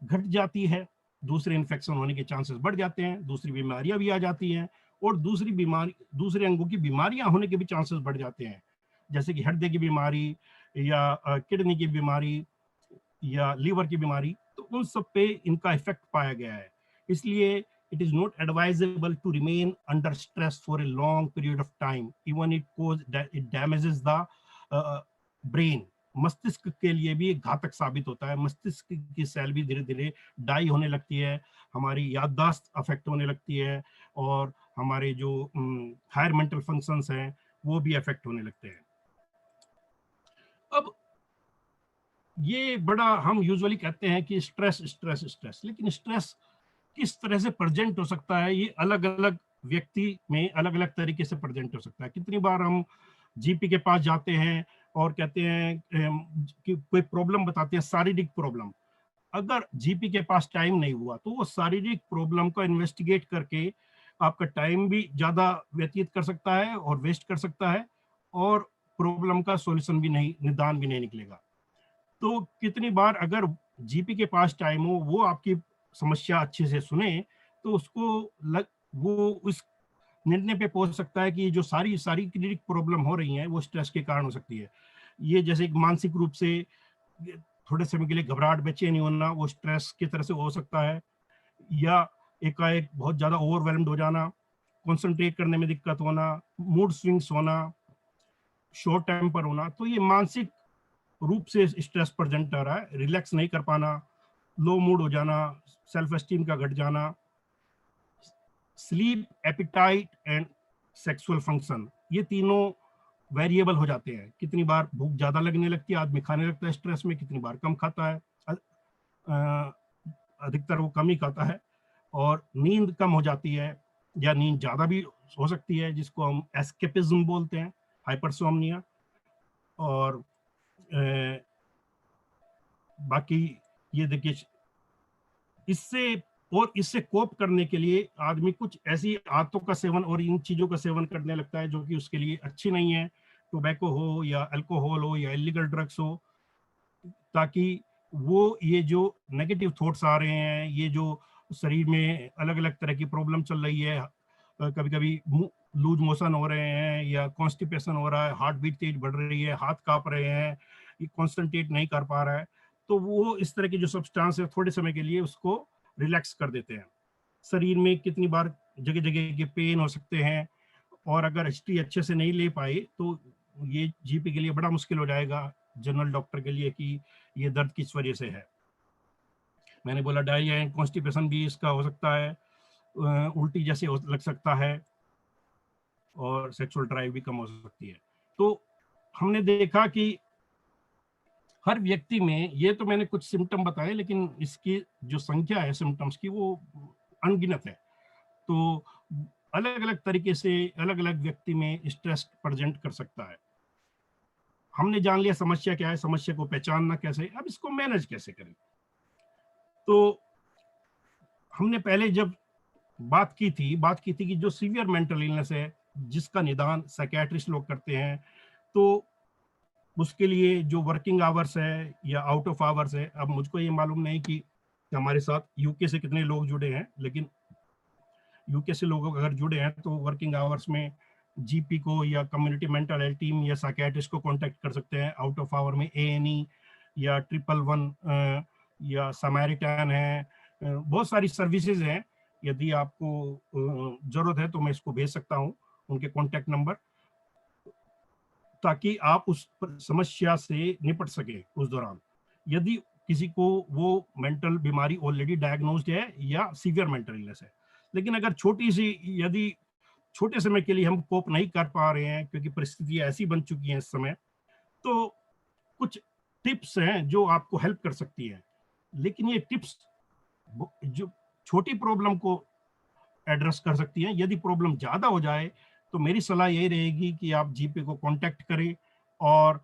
G: घट जाती है, दूसरे इन्फेक्शन होने के चांसेस बढ़ जाते हैं, दूसरी बीमारियां भी आ जाती हैं, और दूसरे अंगों की बीमारियां होने के भी चांसेस बढ़ जाते हैं, जैसे कि हृदय की बीमारी या किडनी की बीमारी या लीवर की बीमारी। तो उन सब पे इनका इफेक्ट पाया गया है। इसलिए it is not advisable to remain under stress for a long period of time, even it damages the brain. मस्तिष्क के लिए भी घातक साबित होता है। मस्तिष्क की सेल भी धीरे धीरे डाई होने लगती है, हमारी याददाश्त अफेक्ट होने लगती है, और हमारे जो हायर मेंटल फंक्शंस हैं वो भी अफेक्ट होने लगते हैं। अब ये बड़ा हम यूजुअली कहते हैं कि स्ट्रेस स्ट्रेस स्ट्रेस, लेकिन स्ट्रेस किस तरह से प्रेजेंट हो सकता है, ये अलग अलग व्यक्ति में अलग अलग तरीके से प्रेजेंट हो सकता है। कितनी बार हम जीपी के पास जाते हैं और कहते हैं कि कोई प्रॉब्लम बताते हैं, शारीरिक प्रॉब्लम। अगर जीपी के पास टाइम नहीं हुआ तो वो शारीरिक प्रॉब्लम को इन्वेस्टिगेट करके आपका टाइम भी ज्यादा व्यतीत कर सकता है और वेस्ट कर सकता है, और प्रॉब्लम का सॉल्यूशन भी नहीं, निदान भी नहीं निकलेगा। तो कितनी बार अगर जीपी के पास टाइम हो, वो आपकी समस्या अच्छे से सुने, तो वो उस निर्णय पे पहुंच सकता है कि जो सारी शारीरिक प्रॉब्लम हो रही हैं वो स्ट्रेस के कारण हो सकती है। ये जैसे एक मानसिक रूप से थोड़े समय के लिए घबराहट, बेचैनी होना, वो स्ट्रेस की तरह से हो सकता है, या एकाएक बहुत ज्यादा ओवरवेल्म्ड हो जाना, कंसंट्रेट करने में दिक्कत होना, मूड स्विंग्स होना, शॉर्ट टेम्पर होना। तो ये मानसिक रूप से स्ट्रेस प्रेजेंट आ रहा है। रिलैक्स नहीं कर पाना, लो मूड हो जाना, सेल्फ एस्टीम का घट जाना, sleep, appetite and sexual function, ये तीनों वेरिएबल हो जाते हैं। कितनी बार भूख ज्यादा लगने लगती है, आदमी खाने लगता है स्ट्रेस में, कितनी बार कम खाता है, अधिकतर वो कम ही खाता है, और नींद कम हो जाती है या नींद ज्यादा भी हो सकती है, जिसको हम एस्केपिज्म बोलते हैं, हाइपरसोमनिया। और बाकी ये देखिए, इससे कोप करने के लिए आदमी कुछ ऐसी आदतों का सेवन और इन चीजों का सेवन करने लगता है जो कि उसके लिए अच्छी नहीं है, टोबैको हो या अल्कोहल हो या इलीगल ड्रग्स हो, ताकि वो ये जो नेगेटिव थॉट्स आ रहे हैं, ये जो शरीर में अलग अलग तरह की प्रॉब्लम चल रही है, कभी कभी लूज मोशन हो रहे हैं या कॉन्स्टिपेशन हो रहा है, हार्ट बीट तेज बढ़ रही है, हाथ कांप रहे हैं, ये कॉन्सेंट्रेट नहीं कर पा रहा है, तो वो इस तरह की जो सब्सटेंस है थोड़े समय के लिए उसको रिलैक्स कर देते हैं। शरीर में कितनी बार जगह जगह के पेन हो सकते हैं, और अगर हिस्ट्री अच्छे से नहीं ले पाए तो ये जीपी के लिए बड़ा मुश्किल हो जाएगा, जनरल डॉक्टर के लिए, कि ये दर्द किस वजह से है। मैंने बोला डायरिया एंड कॉन्स्टिपेशन भी इसका हो सकता है, उल्टी जैसे लग सकता है, और सेक्सुअल ड्राइव भी कम हो सकती है। तो हमने देखा कि हर व्यक्ति में, ये तो मैंने कुछ सिम्टम बताए, लेकिन इसकी जो संख्या है सिम्टम्स की वो अनगिनत है। तो अलग अलग तरीके से अलग अलग व्यक्ति में स्ट्रेस प्रेजेंट कर सकता है। हमने जान लिया समस्या क्या है, समस्या को पहचानना कैसे, अब इसको मैनेज कैसे करें। तो हमने पहले जब बात की थी कि जो सीवियर मेंटल इलनेस है जिसका निदान साइकियाट्रिस्ट लोग करते हैं, तो उसके लिए जो वर्किंग आवर्स है या आउट ऑफ आवर्स है, अब मुझको ये मालूम नहीं कि हमारे साथ यूके से कितने लोग जुड़े हैं, लेकिन यूके से लोग अगर जुड़े हैं तो वर्किंग आवर्स में जीपी को या कम्युनिटी मेंटल हेल्थ टीम या साइकियाट्रिस्ट को कांटेक्ट कर सकते हैं। आउट ऑफ आवर में एएनई या 111 या समारिटन है, बहुत सारी सर्विसेज हैं। यदि आपको जरूरत है तो मैं इसको भेज सकता हूँ, उनके कॉन्टेक्ट नंबर, ताकि आप उस समस्या से निपट सके उस दौरान, यदि किसी को वो मेंटल बीमारी ऑलरेडी डायग्नोस्ड है या सीवियर मेंटल इलनेस है। लेकिन अगर यदि छोटे समय के लिए हम कोप नहीं कर पा रहे हैं क्योंकि परिस्थितियां ऐसी बन चुकी हैं इस समय, तो कुछ टिप्स हैं जो आपको हेल्प कर सकती हैं। लेकिन ये टिप्स जो छोटी प्रॉब्लम को एड्रेस कर सकती हैं। यदि प्रॉब्लम ज़्यादा हो जाए तो मेरी सलाह यही रहेगी कि आप जीपी को कांटेक्ट करें, और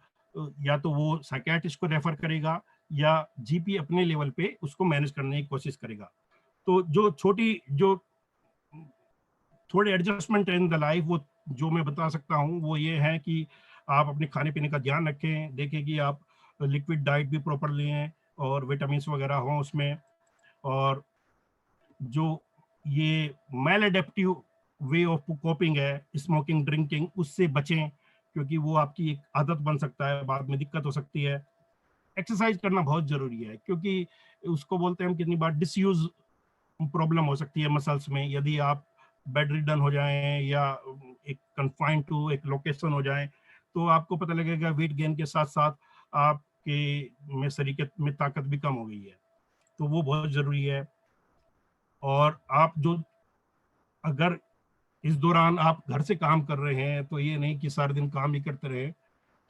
G: या तो वो साइकियाट्रिस्ट को रेफर करेगा या जीपी अपने लेवल पे उसको मैनेज करने की कोशिश करेगा। तो जो थोड़े एडजस्टमेंट इन द लाइफ, वो जो मैं बता सकता हूँ वो ये है कि आप अपने खाने पीने का ध्यान रखें, देखें कि आप लिक्विड डाइट भी प्रॉपर लें और विटामिन वगैरह हों उसमें, और जो ये मैल एडेप्टिव वे ऑफ कोपिंग है, स्मोकिंग ड्रिंकिंग, उससे बचें, क्योंकि वो आपकी एक आदत बन सकता है, बाद में दिक्कत हो सकती है। एक्सरसाइज करना बहुत जरूरी है, क्योंकि उसको बोलते हैं हम कितनी बार डिसयूज प्रॉब्लम हो सकती है मसल्स में। यदि आप बेड रिडन हो जाएं या एक कन्फाइंड टू एक लोकेशन हो जाएं, तो आपको पता लगेगा वेट गेन के साथ साथ आपके में शरीर में ताकत भी कम हो गई है। तो वो बहुत जरूरी है। और आप जो अगर इस दौरान आप घर से काम कर रहे हैं, तो ये नहीं कि सारे दिन काम ही करते रहे,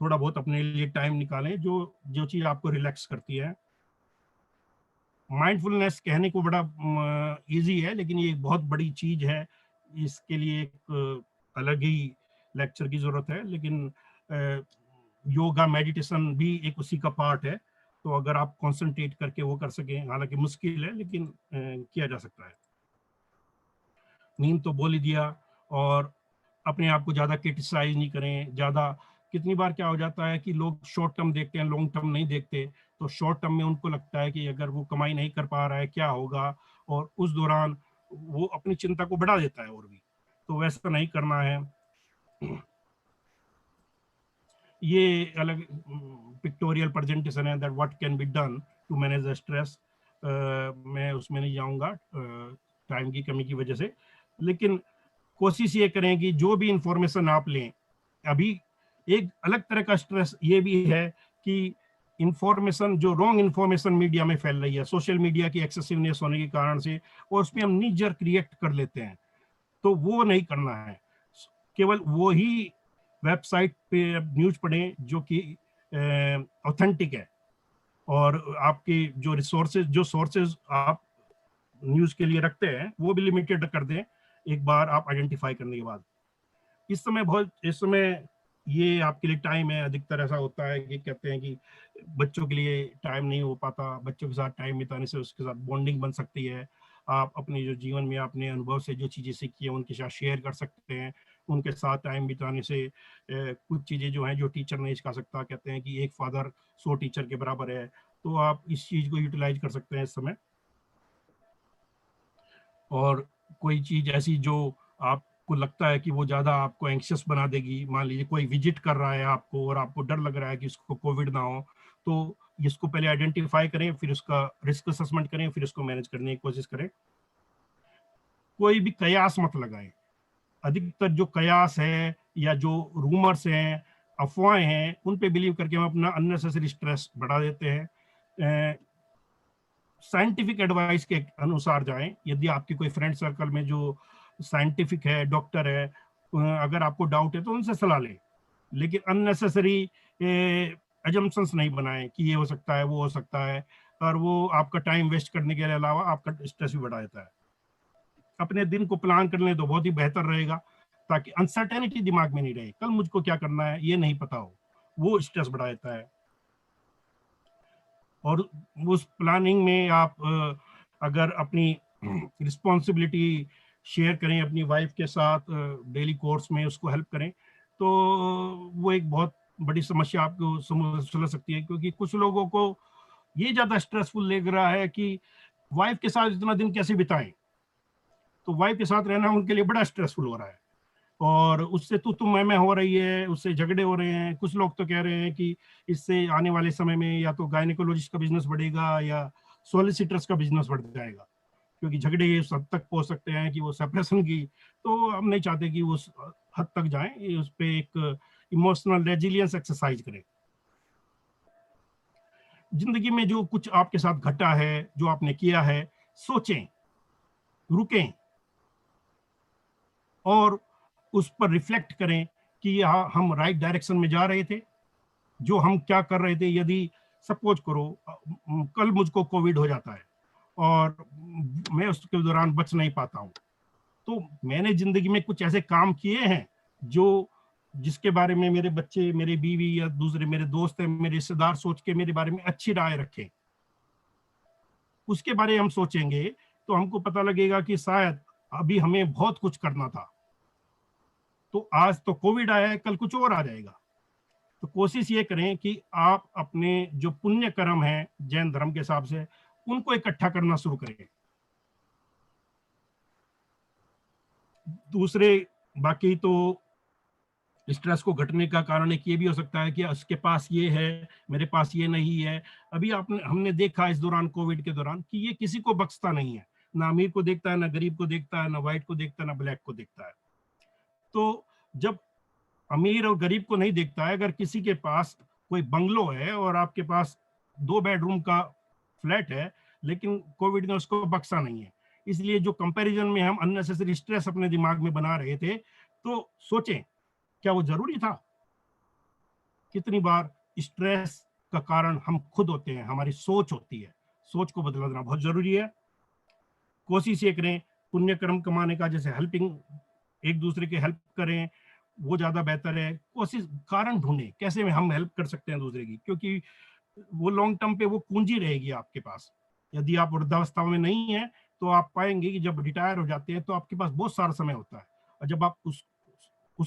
G: थोड़ा बहुत अपने लिए टाइम निकालें जो जो चीज आपको रिलैक्स करती है। माइंडफुलनेस कहने को बड़ा इजी है, लेकिन ये एक बहुत बड़ी चीज है। इसके लिए एक अलग ही लेक्चर की जरूरत है, लेकिन योगा मेडिटेशन भी एक उसी का पार्ट है। तो अगर आप कंसंट्रेट करके वो कर सकें, हालांकि मुश्किल है लेकिन किया जा सकता है। नींद तो बोल ही दिया, और अपने आप को ज्यादा क्रिटिसाइज नहीं करें ज्यादा। कितनी बार क्या हो जाता है कि लोग शॉर्ट टर्म देखते हैं, लॉन्ग टर्म नहीं देखते। तो शॉर्ट टर्म में उनको लगता है कि अगर वो कमाई नहीं कर पा रहा है क्या होगा, और उस दौरान वो अपनी चिंता को बढ़ा देता है और भी। तो वैसा नहीं करना है। ये अलग पिक्टोरियल प्रेजेंटेशन है that what can be done to manage the stress. मैं उसमें नहीं जाऊंगा टाइम की कमी की वजह से, लेकिन कोशिश ये करें कि जो भी इंफॉर्मेशन आप लें, अभी एक अलग तरह का स्ट्रेस ये भी है कि इंफॉर्मेशन, जो रॉन्ग इंफॉर्मेशन मीडिया में फैल रही है, सोशल मीडिया की एक्सेसिवनेस होने के कारण से, और उसमें हम नी जर्क रिएक्ट कर लेते हैं। तो वो नहीं करना है। केवल वो ही वेबसाइट पे न्यूज पढ़ें जो कि ऑथेंटिक है, और आपकी जो सोर्सेज आप न्यूज के लिए रखते हैं वो भी लिमिटेड कर दें एक बार आप आइडेंटिफाई करने के बाद। इस समय ये आपके लिए टाइम है। अधिकतर ऐसा होता है कि कहते हैं कि बच्चों के लिए टाइम नहीं हो पाता, बच्चों के साथ टाइम बिताने से उसके साथ बॉन्डिंग बन सकती है। आप अपने जो जीवन में अपने अनुभव से जो चीज़ें सीखी है उनके साथ शेयर कर सकते हैं। उनके साथ टाइम बिताने से कुछ चीज़ें जो हैं जो टीचर नहीं सिखा सकता, कहते हैं कि एक फादर 100 टीचर के बराबर है। तो आप इस चीज़ को यूटिलाइज कर सकते हैं इस समय। और कोई चीज ऐसी जो आपको लगता है कि वो ज्यादा आपको एंक्शियस बना देगी, मान लीजिए कोई विजिट कर रहा है आपको और आपको डर लग रहा है कि इसको कोविड ना हो, तो इसको पहले आइडेंटिफाई करें, फिर उसका रिस्क असेसमेंट करें, फिर उसको मैनेज करने की कोशिश करें। कोई भी कयास मत लगाएं। अधिकतर जो कयास है या जो रूमर्स हैं, अफवाहें हैं, उन पे बिलीव करके हम अपना अननेसेसरी स्ट्रेस बढ़ा देते हैं। साइंटिफिक एडवाइस के अनुसार जाएं। यदि आपके कोई फ्रेंड सर्कल में जो साइंटिफिक है, डॉक्टर है, अगर आपको डाउट है तो उनसे सलाह लें, लेकिन अननेसेसरी अजम्पशंस नहीं बनाएं कि ये हो सकता है, वो हो सकता है, और वो आपका टाइम वेस्ट करने के अलावा आपका स्ट्रेस भी बढ़ा देता है। अपने दिन को प्लान कर लें तो बहुत ही बेहतर रहेगा, ताकि अनसर्टेनिटी दिमाग में नहीं रहे, कल मुझको क्या करना है ये नहीं पता हो, वो स्ट्रेस बढ़ा देता है। और उस प्लानिंग में आप अगर अपनी रिस्पॉन्सिबिलिटी शेयर करें अपनी वाइफ के साथ, डेली कोर्स में उसको हेल्प करें, तो वो एक बहुत बड़ी समस्या आपको सुलझ सकती है। क्योंकि कुछ लोगों को ये ज्यादा स्ट्रेसफुल लग रहा है कि वाइफ के साथ इतना दिन कैसे बिताएं, तो वाइफ के साथ रहना उनके लिए बड़ा स्ट्रेसफुल हो रहा है, और उससे तू मैं हो रही है, उससे झगड़े हो रहे हैं। कुछ लोग तो कह रहे हैं कि इससे आने वाले समय में या तो गायनेकोलॉजिस्ट का बिजनेस बढ़ेगा या सॉलिसिटर्स का बिजनेस बढ़ जाएगा, क्योंकि झगड़े इस हद तक पहुंच सकते हैं कि वो सेपरेशन की, तो हम नहीं चाहते कि वो उस हद तक जाएं। उस पर एक इमोशनल रेजिलियंस एक्सरसाइज करें। जिंदगी में जो कुछ आपके साथ घटा है, जो आपने किया है, सोचें, रुकें और उस पर रिफ्लेक्ट करें कि हम राइट डायरेक्शन में जा रहे थे, जो हम क्या कर रहे थे। यदि सपोज करो कल मुझको कोविड हो जाता है और मैं उसके दौरान बच नहीं पाता हूँ। तो मैंने जिंदगी में कुछ ऐसे काम किए हैं जो जिसके बारे में मेरे बच्चे, मेरे बीवी या दूसरे मेरे दोस्त हैं, मेरे रिश्तेदार सोच के मेरे बारे में अच्छी राय रखें, उसके बारे में हम सोचेंगे तो हमको पता लगेगा कि शायद अभी हमें बहुत कुछ करना था। तो आज तो कोविड आया है, कल कुछ और आ जाएगा। तो कोशिश ये करें कि आप अपने जो पुण्य कर्म है जैन धर्म के हिसाब से उनको इकट्ठा करना शुरू करें। दूसरे बाकी तो स्ट्रेस को घटने का कारण एक ये भी हो सकता है कि उसके पास ये है, मेरे पास ये नहीं है। अभी हमने देखा इस दौरान, कोविड के दौरान, कि ये किसी को बख्शता नहीं है, ना अमीर को देखता है, ना गरीब को देखता है, ना व्हाइट को देखता है, ना ब्लैक को देखता है। तो जब अमीर और गरीब को नहीं देखता है, अगर किसी के पास कोई बंगलो है और आपके पास 2 बेडरूम का फ्लैट है, लेकिन कोविड ने उसको बख्शा नहीं है। इसलिए जो कंपैरिजन में हम अननेसेसरी स्ट्रेस अपने दिमाग में बना रहे थे, तो सोचें क्या वो जरूरी था? कितनी बार स्ट्रेस का कारण हम खुद होते हैं, हमारी सोच होती है। सोच को बदलना बहुत जरूरी है। कोशिश ये करें पुण्य कर्म कमाने का, जैसे हेल्पिंग, एक दूसरे के हेल्प करें, वो ज्यादा बेहतर है। कोशिश कारण ढूंढें कैसे में हम हेल्प कर सकते हैं दूसरे की, क्योंकि वो लॉन्ग टर्म पे वो पूंजी रहेगी आपके पास। यदि आप वृद्धावस्था में नहीं है तो आप पाएंगे कि जब रिटायर हो जाते हैं तो आपके पास बहुत सारा समय होता है, और जब आप उस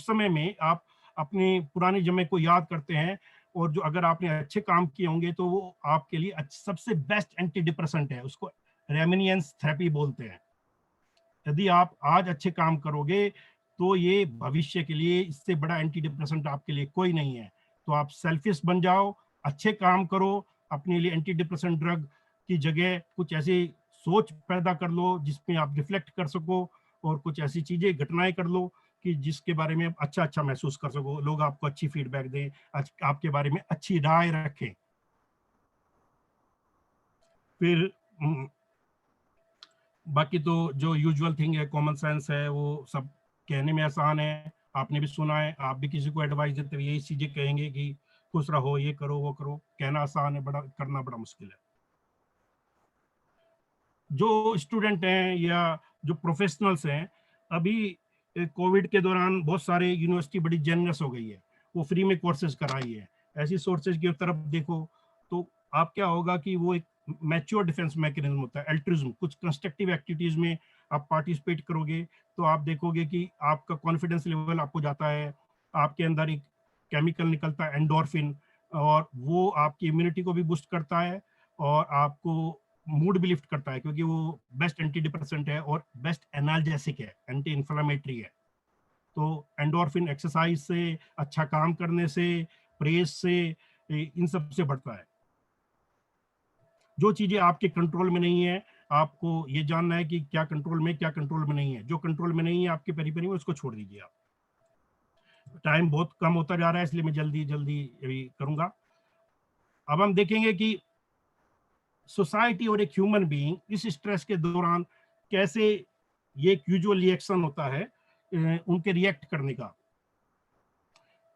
G: समय में आप अपनी पुरानी जमे को याद करते हैं, और जो अगर आपने अच्छे काम किए होंगे तो वो आपके लिए सबसे बेस्ट एंटी डिप्रेसेंट है। उसको रेमिनियंस थेरेपी बोलते हैं। यदि आप आज अच्छे काम करोगे तो ये भविष्य के लिए इससे बड़ा एंटी डिप्रेसेंट आपके लिए कोई नहीं है। तो आप सेल्फिश बन जाओ, अच्छे काम करो, अपने लिए एंटी डिप्रेसेंट ड्रग की जगह कुछ ऐसी सोच पैदा कर लो जिसमें आप रिफ्लेक्ट कर सको, और कुछ ऐसी चीजें, घटनाएं कर लो कि जिसके बारे में आप अच्छा अच्छा महसूस कर सको, लोग आपको अच्छी फीडबैक दें, आपके बारे में अच्छी राय रखें। फिर बाकी तो जो यूजुअल थिंग है, कॉमन सेंस है, वो सब कहने में आसान है। आपने भी सुना है, आप भी किसी को एडवाइस देते हुए यही चीजें कहेंगे कि खुश रहो, ये करो, वो करो। कहना आसान है, बड़ा करना बड़ा मुश्किल है। जो स्टूडेंट हैं या जो प्रोफेशनल्स हैं, अभी कोविड के दौरान बहुत सारे यूनिवर्सिटी बड़ी जेनरस हो गई है, वो फ्री में कोर्सेज कराई है। ऐसी सोर्सेज की तरफ देखो तो आप क्या होगा कि वो एक मैच्योर डिफेंस मैकेनिज्म होता है, एल्ट्रिज्म। कुछ कंस्ट्रक्टिव एक्टिविटीज में आप पार्टिसिपेट करोगे तो आप देखोगे कि आपका कॉन्फिडेंस लेवल आपको जाता है, आपके अंदर एक केमिकल निकलता है एंडोर्फिन, और वो आपकी इम्यूनिटी को भी बूस्ट करता है, और आपको मूड भी लिफ्ट करता है, क्योंकि वो बेस्ट एंटी डिप्रेसेंट है और बेस्ट एनाल्जेसिक है, एंटी इन्फ्लेमेटरी है। तो एंडोर्फिन एक्सरसाइज से, अच्छा काम करने से, प्रेस से, इन सब से बढ़ता है। जो चीजें आपके कंट्रोल में नहीं है, आपको ये जानना है कि क्या कंट्रोल में, क्या कंट्रोल में नहीं है। जो कंट्रोल में नहीं है आपके पेरीफेरी में, उसको छोड़ दीजिए आप। टाइम बहुत कम होता जा रहा है, इसलिए मैं जल्दी जल्दी करूंगा। अब हम देखेंगे कि सोसाइटी और एक ह्यूमन बीइंग इस स्ट्रेस के दौरान कैसे, ये एक यूजुअल रिएक्शन होता है उनके रिएक्ट करने का।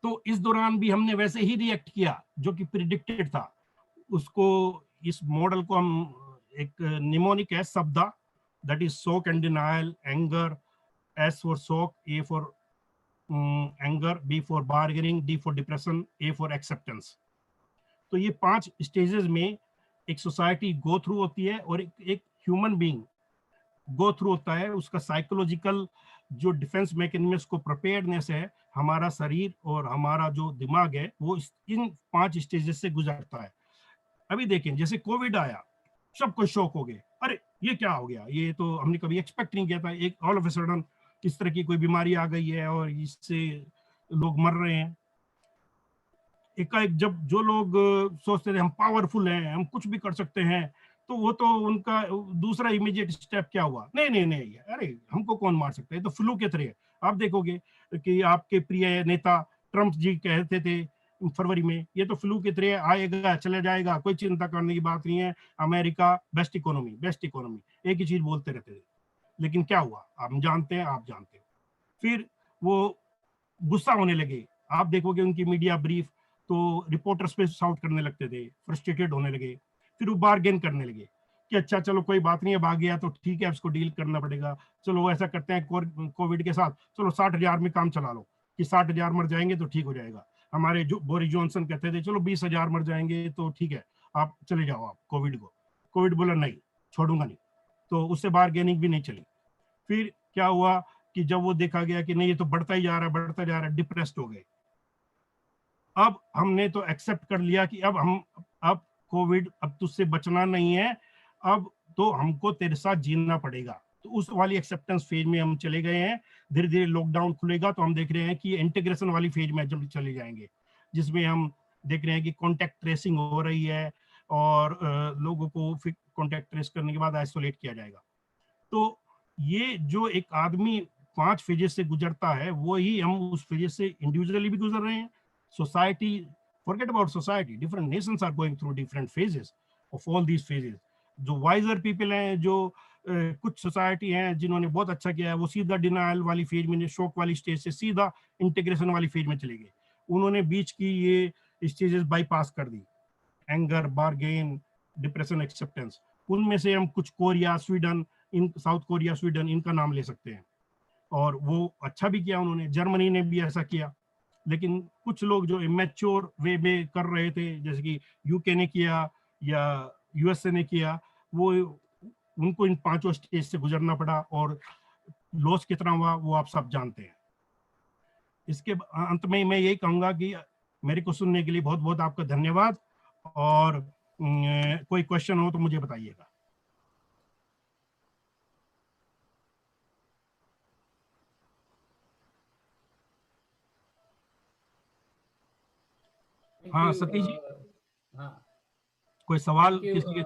G: तो इस दौरान भी हमने वैसे ही रिएक्ट किया जो कि प्रिडिक्टेड था। उसको, इस मॉडल को हम एक निमोनिक है शब्द, that is shock and denial, anger, S for shock, A for anger, B for bargaining, D for depression, A for acceptance. तो ये 5 स्टेजेस में एक सोसाइटी गो थ्रू होती है, और एक ह्यूमन बीइंग गो थ्रू होता है। उसका साइकोलॉजिकल जो डिफेंस मैकेनिज्म को प्रिपेयर्डनेस है, हमारा शरीर और हमारा जो दिमाग है, वो इन 5 स्टेजेस से गुजरता है। अभी देखें, जैसे कोविड आया, सबको शौक हो गए, अरे ये क्या हो गया, ये तो हमने कभी एक्सपेक्ट नहीं किया था। एक ऑल ऑफ ए सडन इस तरह की कोई बीमारी आ गई है और इससे लोग मर रहे हैं। एकाएक जब जो लोग सोचते थे हम पावरफुल हैं, हम कुछ भी कर सकते हैं, तो वो तो उनका दूसरा इमीडिएट स्टेप क्या हुआ, नहीं नहीं नहीं, अरे हमको कौन मार सकता है, तो फ्लू के तरह। आप देखोगे कि आपके प्रिय नेता ट्रम्प जी कहते थे फरवरी में, ये तो फ्लू की तरह आएगा चले जाएगा, कोई चिंता करने की बात नहीं है, America best economy, best economy, एक ही चीज बोलते रहते थे। लेकिन क्या हुआ हम जानते हैं, आप जानते हो। फिर वो गुस्सा होने लगे। आप देखोगे उनकी मीडिया ब्रीफ, तो रिपोर्टर्स पे शाउट करने लगते थे, फ्रस्ट्रेटेड होने लगे, फिर वो बार्गेन करने लगे। कि अच्छा चलो कोई बात नहीं है, भाग गया तो ठीक है, उसको डील करना पड़ेगा, चलो वो ऐसा करते हैं कोविड के साथ, चलो 60,000 में काम चला लो कि 60,000 मर जाएंगे तो ठीक हो जाएगा। हमारे जो बोरिस जॉनसन कहते थे चलो 20,000 मर जाएंगे तो ठीक है, आप चले जाओ आप कोविड को। कोविड बोला नहीं, छोड़ूंगा नहीं, तो उससे बार्गेनिंग भी नहीं चली। फिर क्या हुआ कि जब वो देखा गया कि नहीं ये तो बढ़ता ही जा रहा है, बढ़ता जा रहा है, डिप्रेस्ड हो गए। अब हमने तो एक्सेप्ट कर लिया कि अब कोविड अब तुझसे बचना नहीं है, अब तो हमको तेरे साथ जीना पड़ेगा। तो उस वाली एक्सेप्टेंस फेज में हम चले गए हैं। धीरे धीरे लॉकडाउन खुलेगा तो हम देख रहे हैं कि इंटीग्रेशन वाली फेज में जब चले जाएंगे, जिसमें हम देख रहे हैं कि कॉन्टेक्ट ट्रेसिंग हो रही है और लोगों को फिर कॉन्टेक्ट ट्रेस करने के बाद आइसोलेट किया जाएगा। तो ये जो एक आदमी 5 फेजेस से गुजरता है, वो ही हम उस फेजेस से इंडिविजुअली भी गुजर रहे हैं। Society, forget about society, different nations are going through different phases of all these phases. जो वाइजर पीपल हैं, जो कुछ सोसाइटी हैं जिन्होंने बहुत अच्छा किया है, वो सीधा डिनायल वाली फेज में, शॉक वाली स्टेज से सीधा इंटीग्रेशन वाली फेज में चले गए। उन्होंने बीच की ये स्टेजेस बाईपास कर दी, एंगर, बार्गेन, डिप्रेशन, एक्सेप्टेंस। उनमें से हम कुछ कोरिया, स्वीडन, इन साउथ कोरिया, स्वीडन, इनका नाम ले सकते हैं, और वो अच्छा भी किया उन्होंने। जर्मनी ने भी ऐसा किया। लेकिन कुछ लोग जो इमेच्योर वे में कर रहे थे, जैसे कि यूके ने किया या यूएसए ने किया, वो उनको इन 5 स्टेज से गुजरना पड़ा, और लॉस कितना हुआ वो आप सब जानते हैं। इसके अंत में मैं यही कहूंगा कि मेरे को सुनने के लिए बहुत बहुत आपका धन्यवाद, और कोई क्वेश्चन हो तो मुझे बताइएगा। हाँ सतीश जी,
B: हाँ,
G: कोई सवाल
B: थैंक यू।
G: किसी के?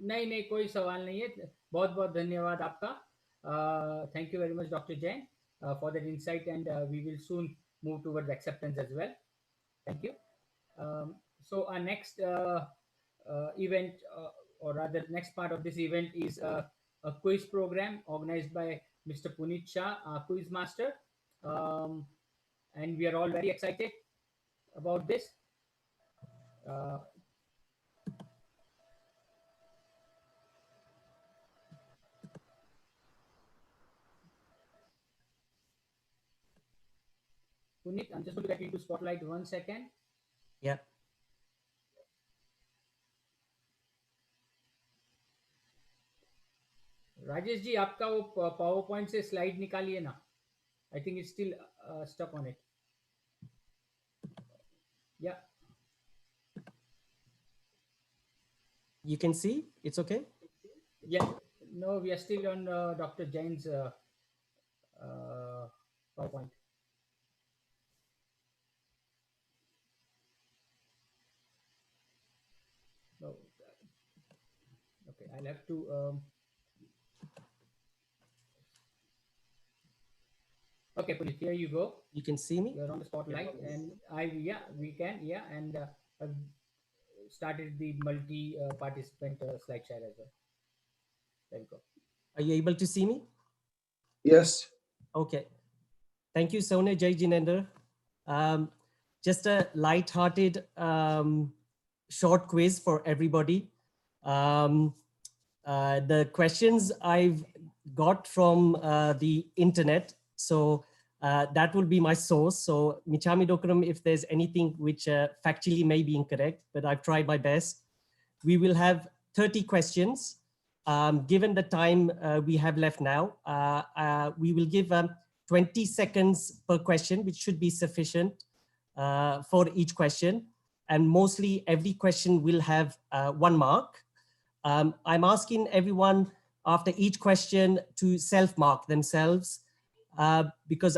B: नहीं नहीं, कोई सवाल नहीं है। बहुत बहुत धन्यवाद आपका। Thank you very much doctor Jain for that insight, and we will soon move towards acceptance as well. Thank you. So our next event, or rather next part of this event, is a quiz program organized by Mr. Puneet Shah, our quiz master. And we are all very excited about this. Puneet, I'm just going to get into spotlight 1 second.
I: Yeah.
B: Rajesh ji, आपका वो power point से slide निकालिए ना। I think it's still stuck on it. Yeah,
I: You can see it's okay.
B: yeah, no, we are still on Dr. Jain's PowerPoint. No, okay, I'll have to okay, Puneet, here you go.
I: You can see me.
B: You're on the spotlight, and we can, and I've started the multi participant slide share as well. There you go.
I: Are you able to see me?
A: Yes.
I: Okay. Thank you, Sonia. Jai Jinender. Just a light-hearted short quiz for everybody. The questions I've got from the internet, so that will be my source. So Michami Dokuram, if there's anything which factually may be incorrect, but I've tried my best. We will have 30 questions. Given the time we have left now, we will give 20 seconds per question, which should be sufficient for each question. And mostly every question will have 1 mark. I'm asking everyone after each question to self-mark themselves, because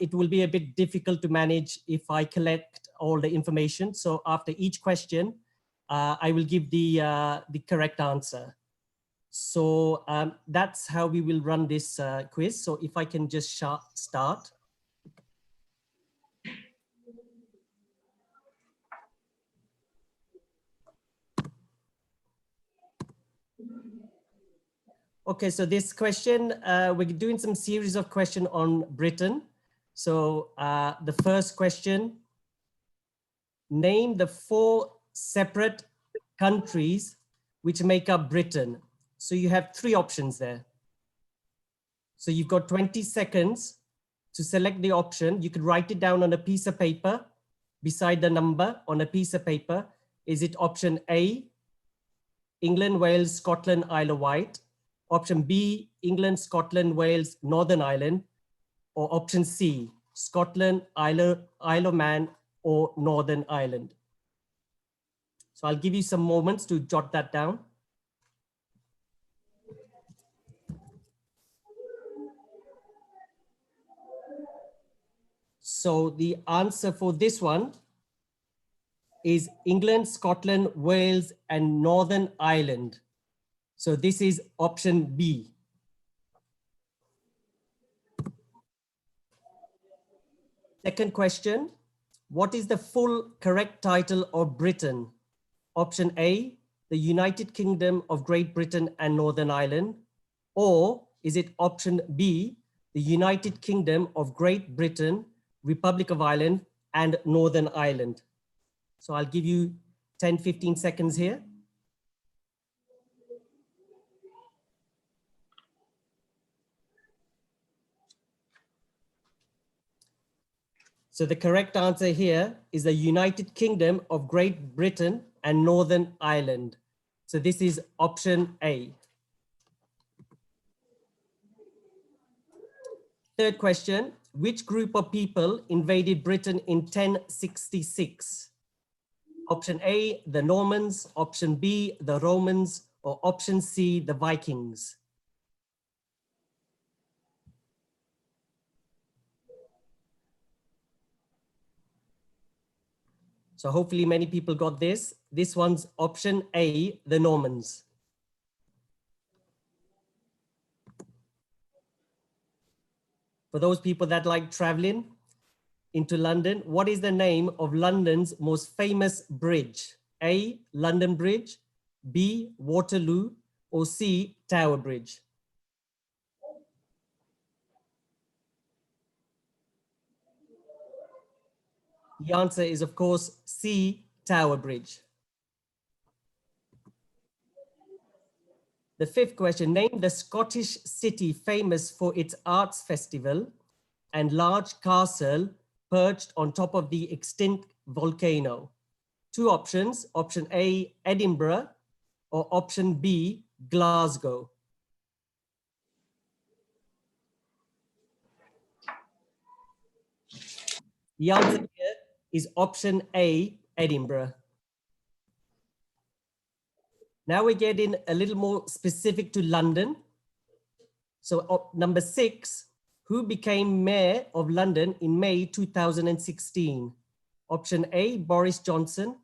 I: it will be a bit difficult to manage if I collect all the information. So after each question, I will give the correct answer. So that's how we will run this quiz. So if I can just start. Okay, so this question, we're doing some series of questions on Britain. So the first question, name the 4 separate countries which make up Britain. So you have 3 options there. So you've got 20 seconds to select the option. You could write it down on a piece of paper beside the number on a piece of paper. Is it option A, England, Wales, Scotland, Isle of Wight? Option B, England, Scotland, Wales, Northern Ireland? Or option C, Scotland, Isle of Man, or Northern Ireland? So I'll give you some moments to jot that down. So the answer for this one is England, Scotland, Wales, and Northern Ireland. So this is option B. Second question, what is the full correct title of Britain? Option A, the United Kingdom of Great Britain and Northern Ireland, or is it option B, the United Kingdom of Great Britain, Republic of Ireland, and Northern Ireland? So I'll give you 10-15 seconds here. So the correct answer here is the United Kingdom of Great Britain and Northern Ireland. So this is option A. Third question, which group of people invaded Britain in 1066? Option A, the Normans, option B, the Romans, or option C, the Vikings? So hopefully many people got this. This one's option A, the Normans. For those people that like traveling into London, what is the name of London's most famous bridge? A, London Bridge, B, Waterloo, or C, Tower Bridge? The answer is, of course, C, Tower Bridge. The fifth question, name the Scottish city famous for its arts festival and large castle perched on top of the extinct volcano. 2 options, option A, Edinburgh, or option B, Glasgow. The answer here is option A, Edinburgh. Now we're getting a little more specific to London. So number 6, who became mayor of London in May 2016? Option A, Boris Johnson,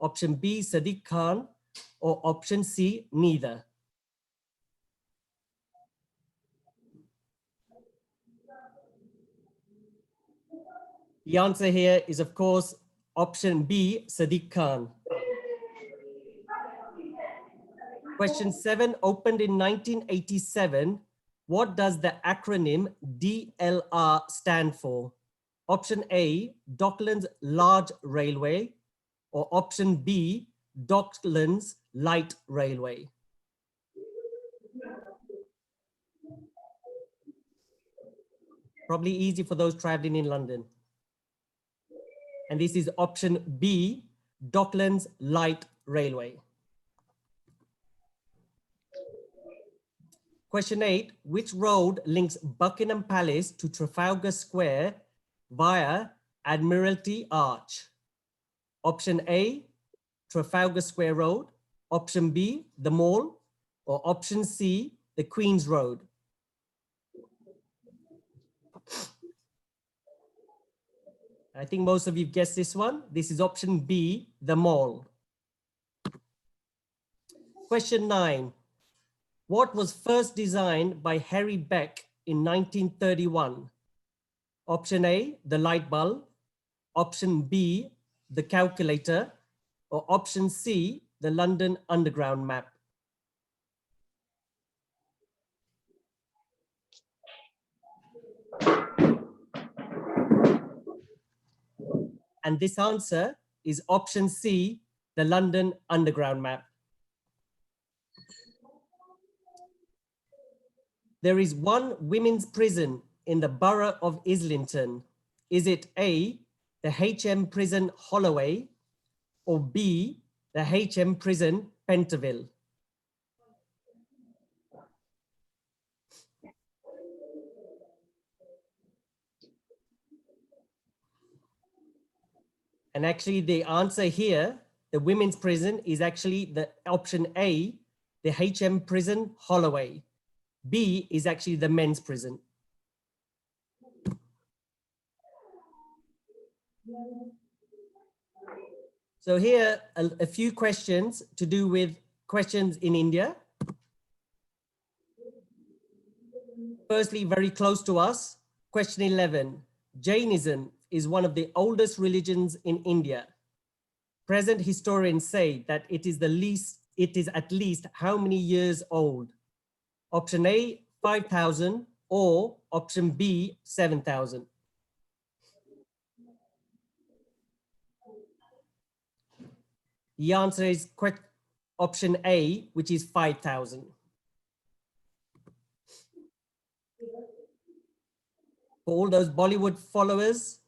I: option B, Sadiq Khan, or option C, neither? The answer here is, of course, option B, Sadiq Khan. Question 7, opened in 1987. What does the acronym DLR stand for? Option A, Docklands Large Railway, or option B, Docklands Light Railway? Probably easy for those traveling in London. And this is option B, Docklands Light Railway. Question 8, which road links Buckingham Palace to Trafalgar Square via Admiralty Arch? Option A, Trafalgar Square Road, option B, the Mall, or option C, the Queen's Road? I think most of you guessed this one. This is option B, the Mall. Question 9. What was first designed by Harry Beck in 1931? Option A, the light bulb. Option B, the calculator. Or option C, the London Underground map? And this answer is option C, the London Underground map. There is one women's prison in the borough of Islington. Is it A, the HM prison Holloway, or B, the HM prison Pentonville? And actually the answer here, the women's prison, is actually the option A, the HM prison Holloway. B is actually the men's prison. So here a few questions to do with questions in India. Firstly, very close to us, question 11. Jainism is one of the oldest religions in India. Present historians say that it is at least how many years old? Option A, 5,000, or option B, 7,000. The answer is option A, which is 5,000. For all those Bollywood followers,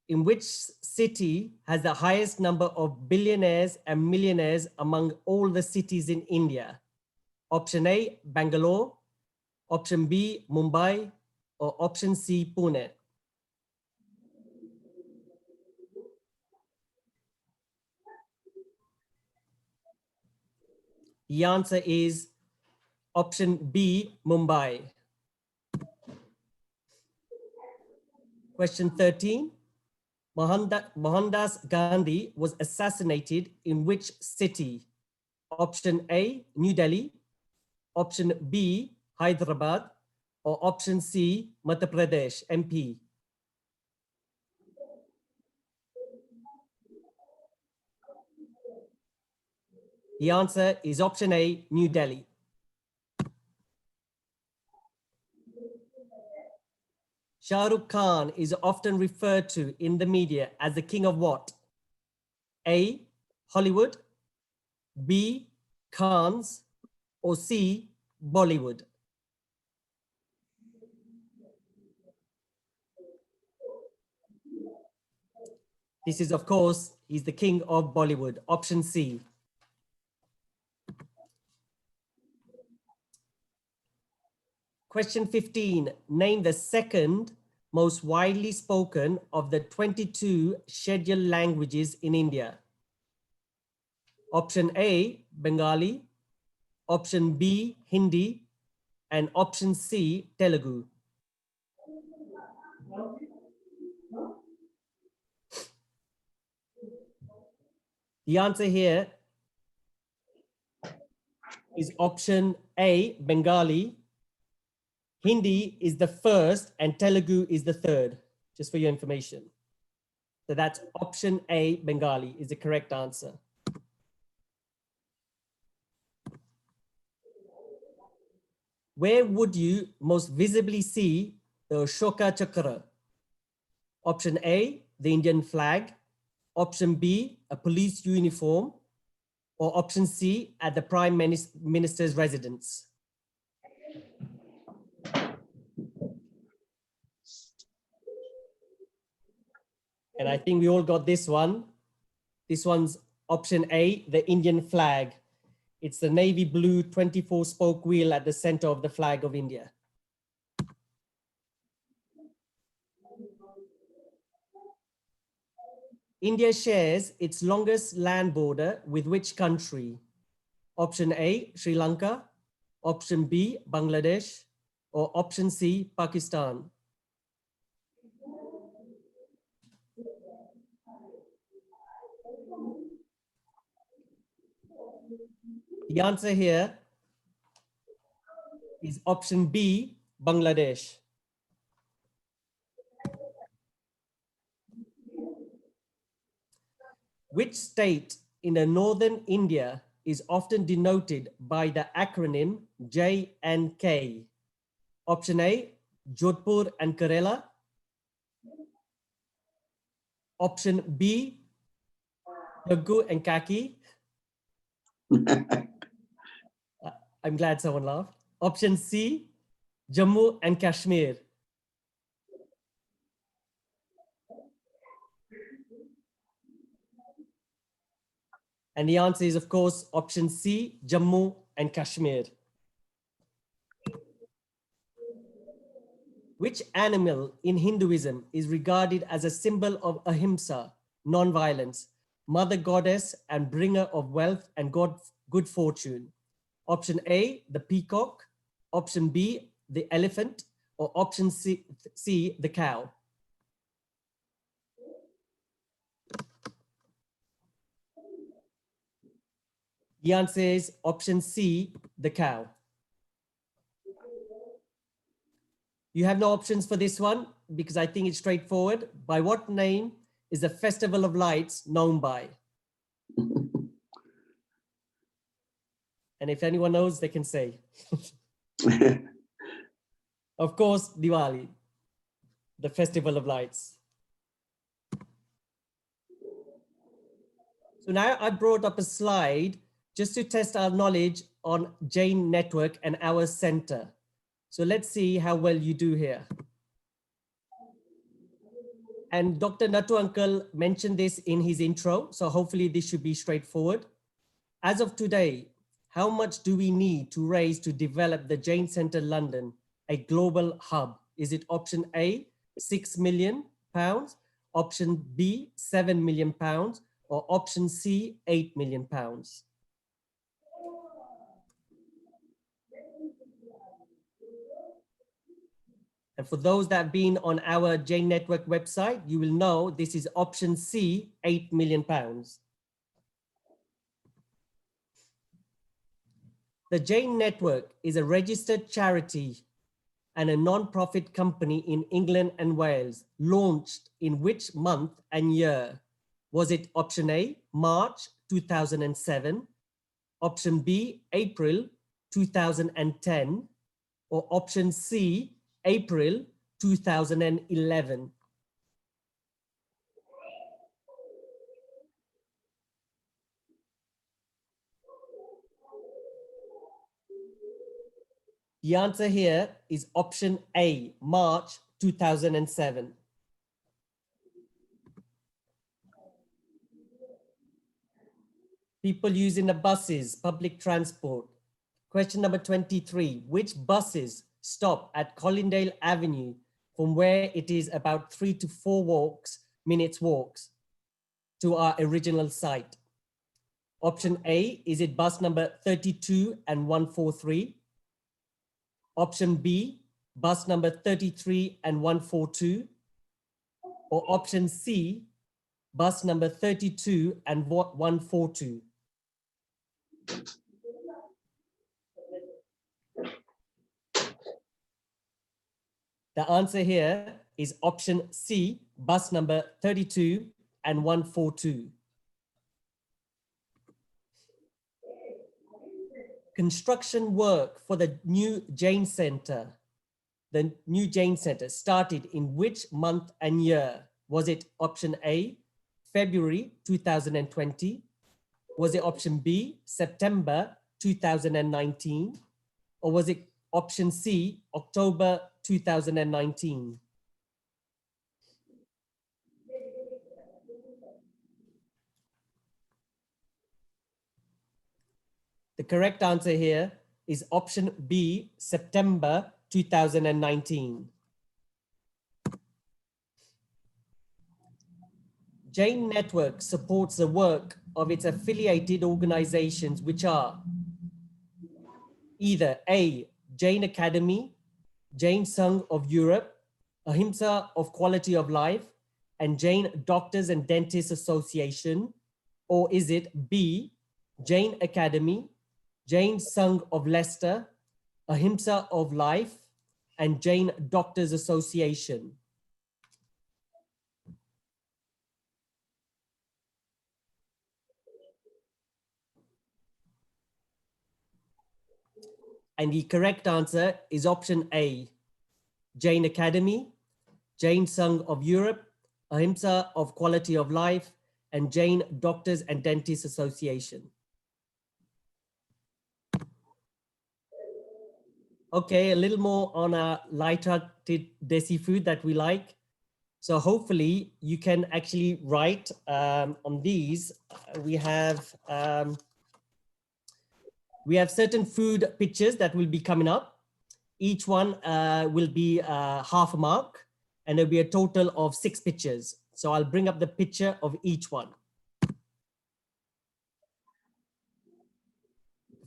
I: in which city has the highest number of billionaires and millionaires among all the cities in India? Option A, Bangalore, option B, Mumbai, or option C, Pune? The answer is option B, Mumbai. Question 13. Mohandas Gandhi was assassinated in which city? Option A, New Delhi, option B, Hyderabad, or option C, Madhya Pradesh, MP? The answer is option A, New Delhi. Shah Rukh Khan is often referred to in the media as the king of what? A, Hollywood, B, Khans, or C, Bollywood? This is, of course, he's the king of Bollywood, option C. Question 15, name the second most widely spoken of the 22 scheduled languages in India. Option A, Bengali, option B, Hindi, and option C, Telugu. The answer here is option A, Bengali. Hindi is the first and Telugu is the third, just for your information. So that's option A, Bengali, is the correct answer. Where would you most visibly see the Ashoka Chakra? Option A, the Indian flag. Option B, a police uniform. Or option C, at the Prime Minister's residence. And I think we all got this one. This one's option A, the Indian flag. It's the navy blue 24-spoke wheel at the center of the flag of India. India shares its longest land border with which country? Option A, Sri Lanka. Option B, Bangladesh. Or option C, Pakistan. The answer here is option B, Bangladesh. Which state in the northern India is often denoted by the acronym J&K? Option A, Jodhpur and Kerala. Option B, Telugu and Kaki. I'm glad someone laughed. Option C, Jammu and Kashmir? And the answer is, of course, option C, Jammu and Kashmir. Which animal in Hinduism is regarded as a symbol of ahimsa, non-violence, mother goddess and bringer of wealth and good fortune? Option A, the peacock. Option B, the elephant. Or option C, the cow. The answer is option C, the cow. You have no options for this one because I think it's straightforward. By what name is the Festival of Lights known by? And if anyone knows, they can say. Of course, Diwali, the Festival of Lights. So now I brought up a slide just to test our knowledge on Jain network and our center. So let's see how well you do here. And Dr. Nattu Uncle mentioned this in his intro, so hopefully this should be straightforward. As of today, how much do we need to raise to develop the Jain Center London, a global hub? Is it option A, £6 million, option B, £7 million, or option C, £8 million? And for those that have been on our Jain Network website, you will know this is option C, £8 million. The Jain Network is a registered charity and a non-profit company in England and Wales, launched in which month and year? Was it option A, March 2007, option B, April 2010, or option C, April 2011? The answer here is option A, March 2007. People using the buses, public transport. Question number 23, which buses stop at Colindale Avenue from where it is about 3 to 4 minutes walks to our original site? Option A, is it bus number 32 and 143? Option B, bus number 33 and 142? Or option C, bus number 32 and 142? The answer here is option C, bus number 32 and 142. Construction work for the new Jain Center, started in which month and year? Was it option A, February 2020? Was it option B, September 2019? Or was it option C, October 2019? The correct answer here is option B, September 2019. Jain Network supports the work of its affiliated organizations, which are either A, Jain Academy, Jain Sangh of Europe, Ahimsa of Quality of Life, and Jain Doctors and Dentists Association, or is it B, Jain Academy, Jain Sangh of Leicester, Ahimsa of Life, and Jain Doctors Association? And the correct answer is option A, Jain Academy, Jain Sangh of Europe, Ahimsa of Quality of Life, and Jain Doctors and Dentists Association. Okay, a little more on a light-hearted desi food that we like. So hopefully you can actually write on these. We have certain food pictures that will be coming up. Each one will be half a mark, and there'll be a total of 6 pictures. So I'll bring up the picture of each one.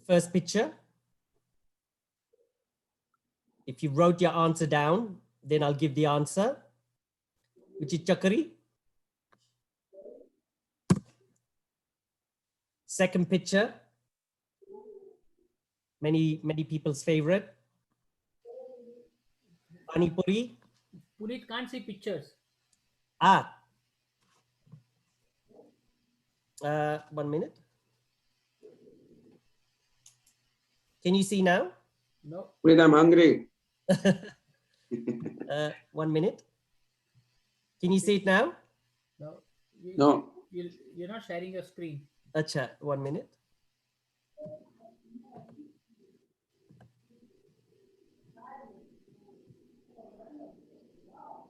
I: First picture. If you wrote your answer down, then I'll give the answer, which is chakari. Second picture, many people's favorite, pani puri.
B: Puneet can't see pictures.
I: 1 minute. Can you see now?
B: No.
A: Puneet, I'm hungry.
I: 1 minute. Can you see it now?
B: No.
A: No.
B: You're not sharing your screen.
I: Acha, 1 minute.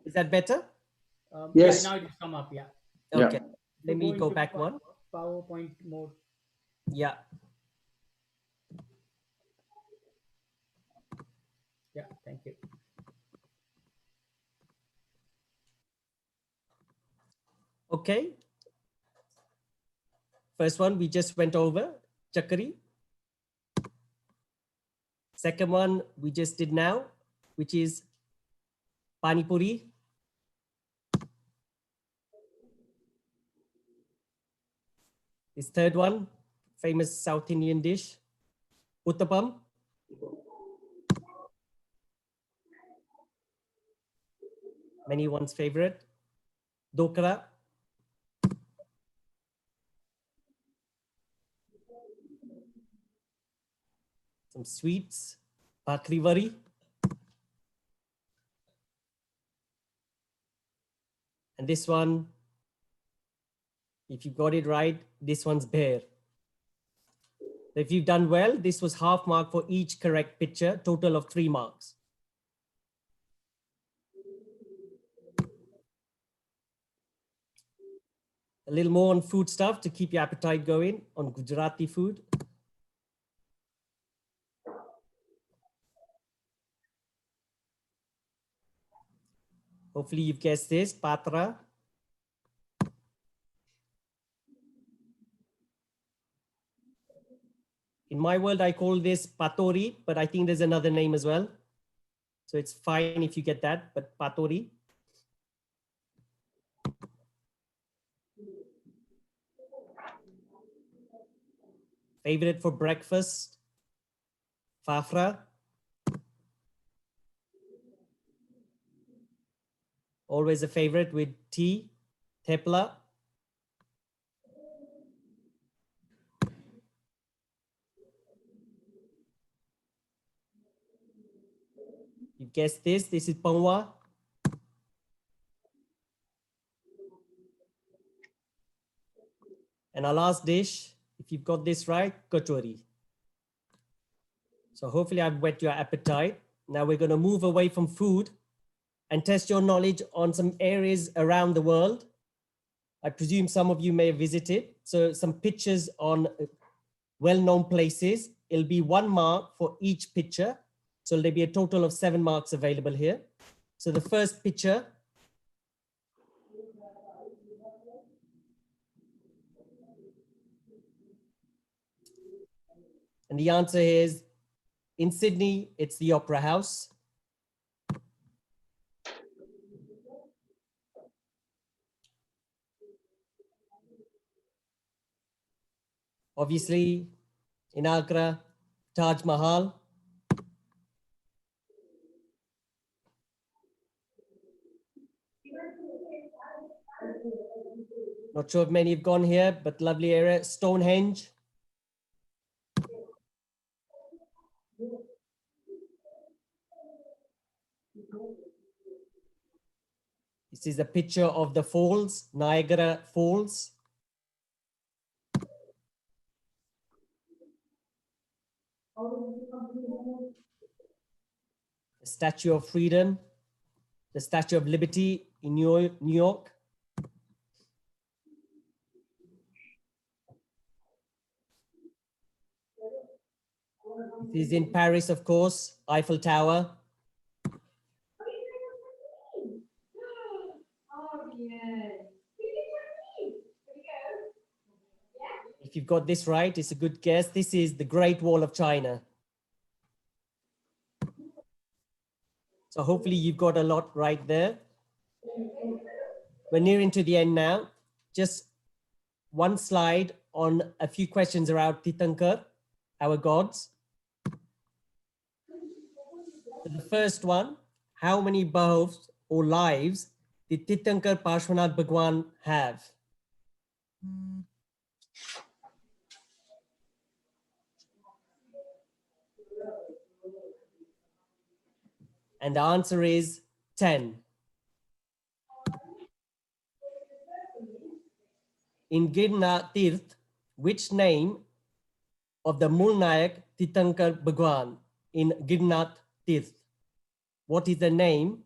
I: Is that better?
A: Yes.
B: Yeah, now it has come up. Yeah.
I: Okay.
A: Yeah.
I: Let me go
B: into
I: back one.
B: PowerPoint mode.
I: Yeah.
B: Yeah. Thank you.
I: Okay. First one we just went over, chakari. Second one we just did now, which is pani puri. This third one, famous South Indian dish, uttapam. Many one's favorite, dokra. Some sweets, bakrivari. And this one, if you got it right, this one's bear. If you've done well, this was half mark for each correct picture, total of 3 marks. A little more on food stuff to keep your appetite going on Gujarati food. Hopefully you've guessed this, patra. In my world, I call this patori, but I think there's another name as well. So it's fine if you get that, but patori. Favorite for breakfast, fafra. Always a favorite with tea, thepla. You guessed this is pawa. And our last dish, if you've got this right, kachori. So hopefully I've whet your appetite. Now we're going to move away from food and test your knowledge on some areas around the world. I presume some of you may have visited. So some pictures on well-known places. It'll be 1 mark for each picture. So there'll be a total of 7 marks available here. So the first picture. And the answer is, in Sydney, it's the Opera House. Obviously, in Agra, Taj Mahal. Not sure if many have gone here, but lovely area, Stonehenge. This is a picture of the falls, Niagara Falls. Statue of Freedom, the Statue of Liberty in New York. This is in Paris, of course, Eiffel Tower. If you've got this right, it's a good guess. This is the Great Wall of China. So hopefully you've got a lot right there. We're nearing to the end now. Just one slide on a few questions around Titankar, our gods. So the first one, how many births or lives did Titankar Parshvanath Bhagwan have? And the answer is 10. In Girna Tirth, which name of the Mulnayak Titankar Bhagwan in Girnath Tirth? What is the name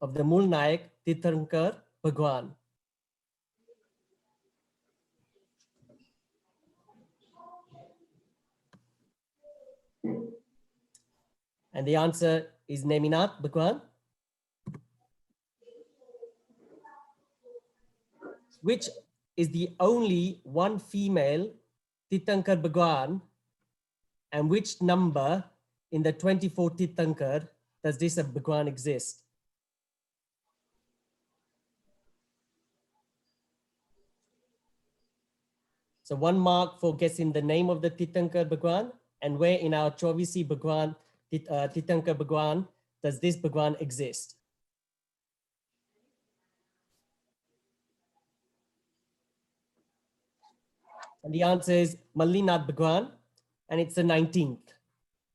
I: of the Mulnayak Titankar Bhagwan? And the answer is Neminath Bhagwan. Which is the only one female Titankar Bhagwan, and which number in the 24 Titankar does this Bhagwan exist? So 1 mark for guessing the name of the Titankar Bhagwan, and where in our Chovisi Bhagwan, Titankar Bhagwan, does this Bhagwan exist? And the answer is Mallinath Bhagwan, and it's the 19th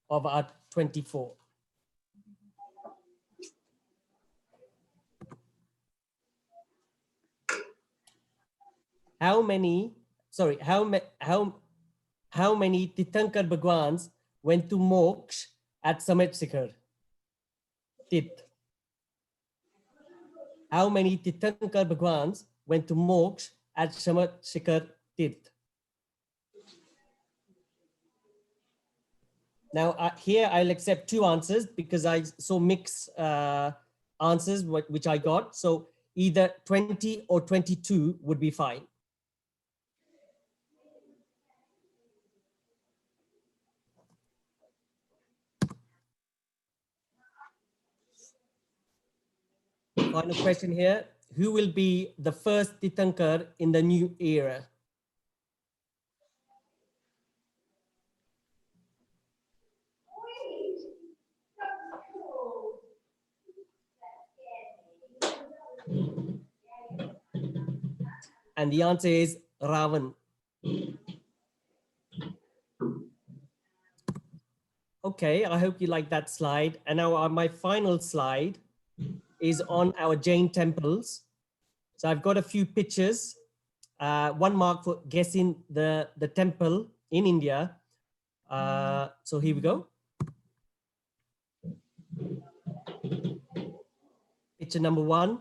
I: of our 24. How many Titankar Bhagwans went to Moksha at Samet Shikhar? Tit. How many Titankar Bhagwans went to Moksha at Samet Shikhar Tit? Now here I'll accept 2 answers because I saw mixed answers which I got. So either 20 or 22 would be fine. Final question here. Who will be the first Titankar in the new era? And the answer is Ravan. Okay, I hope you like that slide. And now my final slide is on our Jain temples. So I've got a few pictures. 1 mark for guessing the temple in India. So here we go. Picture number 1.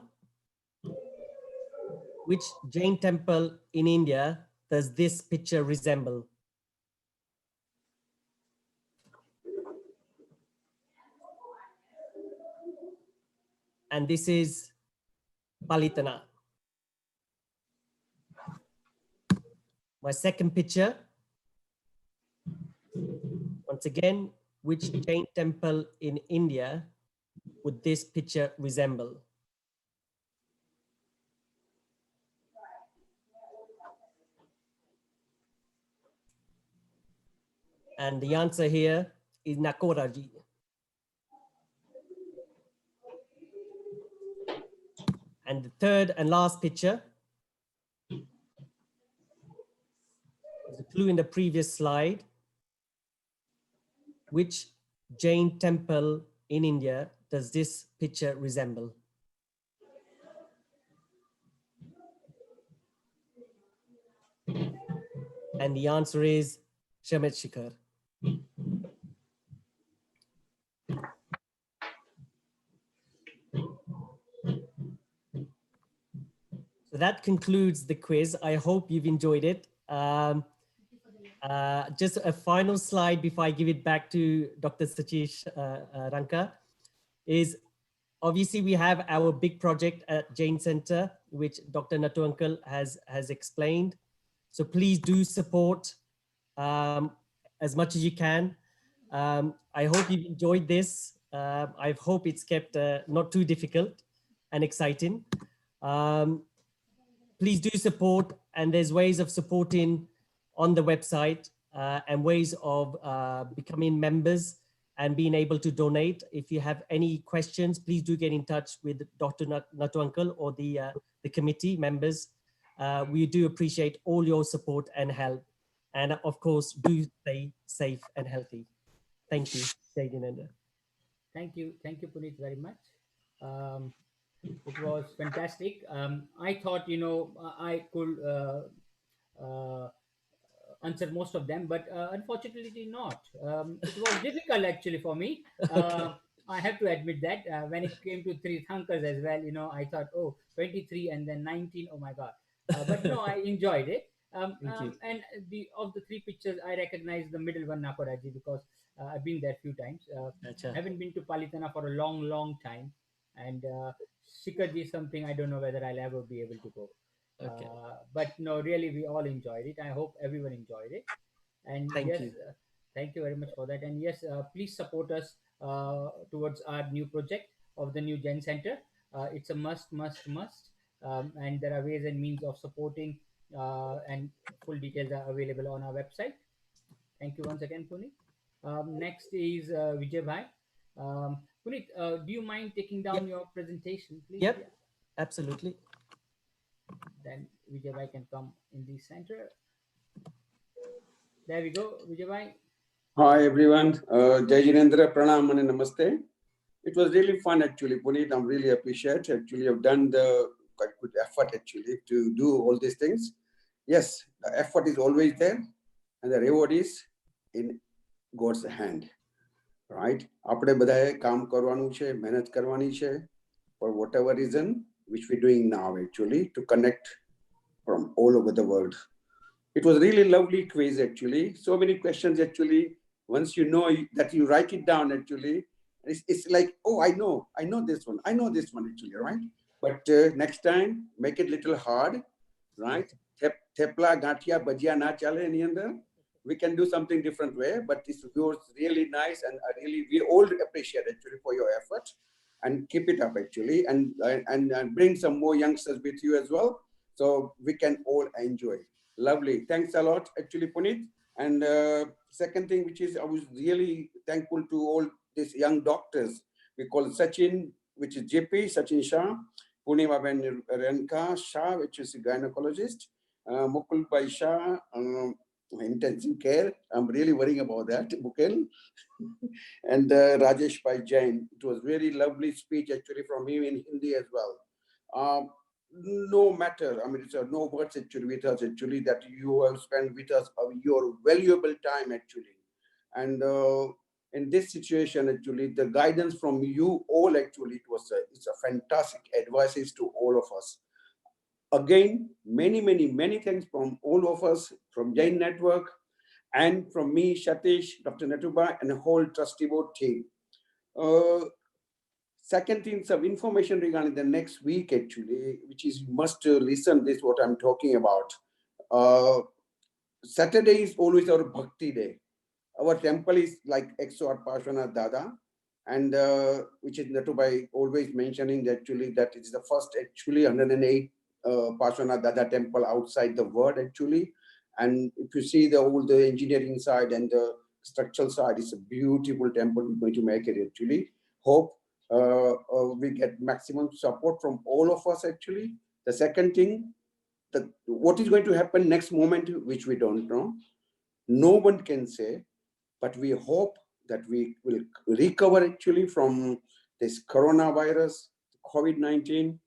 I: Which Jain temple in India does this picture resemble? And this is Palitana. My second picture. Once again, which Jain temple in India would this picture resemble? And the answer here is Nakoraji. And the third and last picture is a clue in the previous slide. Which Jain temple in India does this picture resemble? And the answer is Samet Shikhar. So that concludes the quiz. I hope you've enjoyed it. Just a final slide before I give it back to Dr. Satish Ranka is obviously we have our big project at Jain Center, which Dr. Natu Uncle has explained. So please do support as much as you can. I hope you've enjoyed this. I hope it's kept not too difficult and exciting. Please do support, and there's ways of supporting on the website and ways of becoming members and being able to donate. If you have any questions, please do get in touch with Dr. Natu Uncle or the committee members. We do appreciate all your support and help. And of course, do stay safe and healthy. Thank you, Jai Jinendra.
B: Thank you, Puneet, very much. It was fantastic. I thought, I could answer most of them, but unfortunately not. It was difficult actually for me. I have to admit that when it came to three thankas as well, I thought, oh, 23 and then 19, oh my God. But no, I enjoyed it.
I: Thank you.
B: And of the three pictures, I recognize the middle one, Nakoraji, because I've been there a few times.
I: Acha.
B: Haven't been to Palitana for a long, long time. And Shikarji is something I don't know whether I'll ever be able to go.
I: Okay.
B: But no, really, we all enjoyed it. I hope everyone enjoyed it. And
I: Thank
B: yes,
I: you.
B: thank you very much for that. And yes, please support us towards our new project of the new Gen Center. It's a must, must, must. And there are ways and means of supporting, and full details are available on our website. Thank you once again, Puneet. Next is Vijay Bhai. Puneet, do you mind taking down your presentation, please?
I: Yep,
B: Yeah.
I: absolutely.
B: Then Vijay Bhai can come in the center. There we go, Vijay Bhai.
A: Hi everyone, Jai Jinendra, Pranam and Namaste. It was really fun actually, Puneet. I'm really appreciate. Actually, you've done the quite good effort actually to do all these things. Yes, the effort is always there, and the reward is in God's hand, right? આપણે બધાએ કામ કરવાનું છે, મહેનત કરવાની છે, for whatever reason, which we're doing now actually to connect from all over the world. It was really lovely quiz actually. So many questions actually. Once you know that you write it down actually, it's like, oh, I know this one. I know this one actually, right? But next time, make it little hard, right? Thepla, gatia, bhajia na chale any other. We can do something different way, but this was really nice, and we all appreciate actually for your effort, and keep it up actually, and bring some more youngsters with you as well, so we can all enjoy. Lovely. Thanks a lot, actually, Puneet. And second thing, which is I was really thankful to all these young doctors. We call Sachin, which is JP, Sachin Shah, Punima Ben Renka Shah, which is a gynecologist, Mukul Bhai Shah, intensive care. I'm really worrying about that, Mukul. And Rajesh Bhai Jain. It was very lovely speech actually from him in Hindi as well. No matter, I mean, it's no words actually with us actually that you have spent with us your valuable time actually. And in this situation actually, the guidance from you all actually, it's a fantastic advices to all of us. Again, many thanks from all of us, from Jain Network, and from me, Satish, Dr. Natuba, and the whole trustee board team. Second thing, some information regarding the next week actually, which is you must listen this what I'm talking about. Saturday is always our Bhakti day. Our temple is like Exo Parshvanath Dada, and which is Natubai always mentioning actually that it's the first actually 108 Parshvanath Dada temple outside the world actually. And if you see all the engineering side and the structural side, it's a beautiful temple. We're going to make it actually. Hope we get maximum support from all of us actually. The second thing, what is going to happen next moment, which we don't know. No one can say, but we hope that we will recover actually from this coronavirus, COVID-19,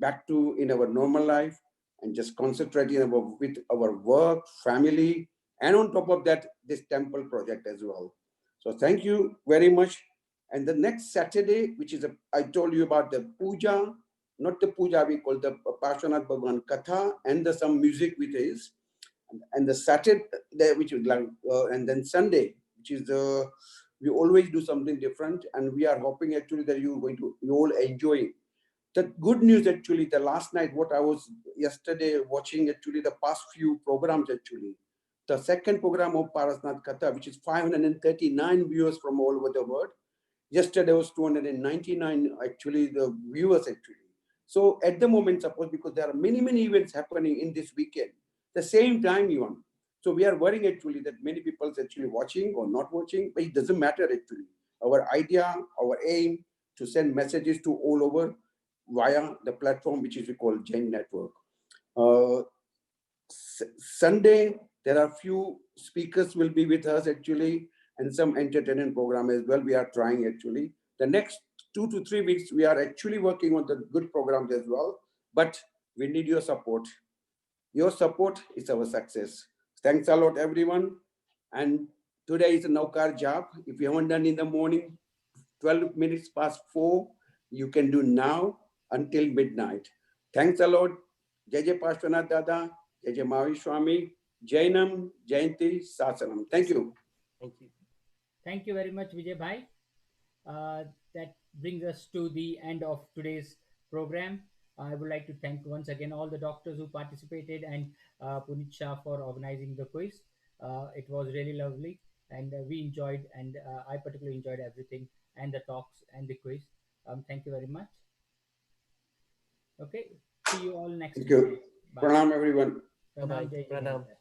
A: back to in our normal life, and just concentrating with our work, family, and on top of that, this temple project as well. So thank you very much. And the next Saturday, which is I told you about the puja, not the puja, we call the Parshvanath Bhagwan Katha and the some music with his. And the Saturday, which is like, and then Sunday, which is we always do something different, and we are hoping actually that you all enjoy. The good news actually, the last night, what I was yesterday watching actually the past few programs actually, the second program of Parasnath Katha, which is 539 viewers from all over the world. Yesterday was 299 actually the viewers actually. So at the moment, suppose because there are many events happening in this weekend, the same time even. So we are worrying actually that many people are actually watching or not watching, but it doesn't matter actually. Our idea, our aim to send messages to all over via the platform which is we call Jain Network. Sunday, there are few speakers will be with us actually, and some entertainment program as well. We are trying actually. The next 2 to 3 weeks, we are actually working on the good programs as well, but we need your support. Your support is our success. Thanks a lot, everyone. And today is a Naukar job. If you haven't done in the morning, 12 minutes past 4, you can do now until midnight. Thanks a lot. Jai Jai Parshvanath Dada, Jai Jai Mahavir Swami, Jainam, Jayanti, Sasanam. Thank you.
I: Thank you.
B: Thank you very much, Vijay Bhai. That brings us to the end of today's program. I would like to thank once again all the doctors who participated and Punit Shah for organizing the quiz. It was really lovely, and we enjoyed, and I particularly enjoyed everything, and the talks and the quiz. Thank you very much. Okay, see you all next
A: Thank
B: Tuesday.
A: you.
B: Bye.
A: Pranam, everyone.
B: Pranam, Jai Jai
I: Pranam.
B: Hind.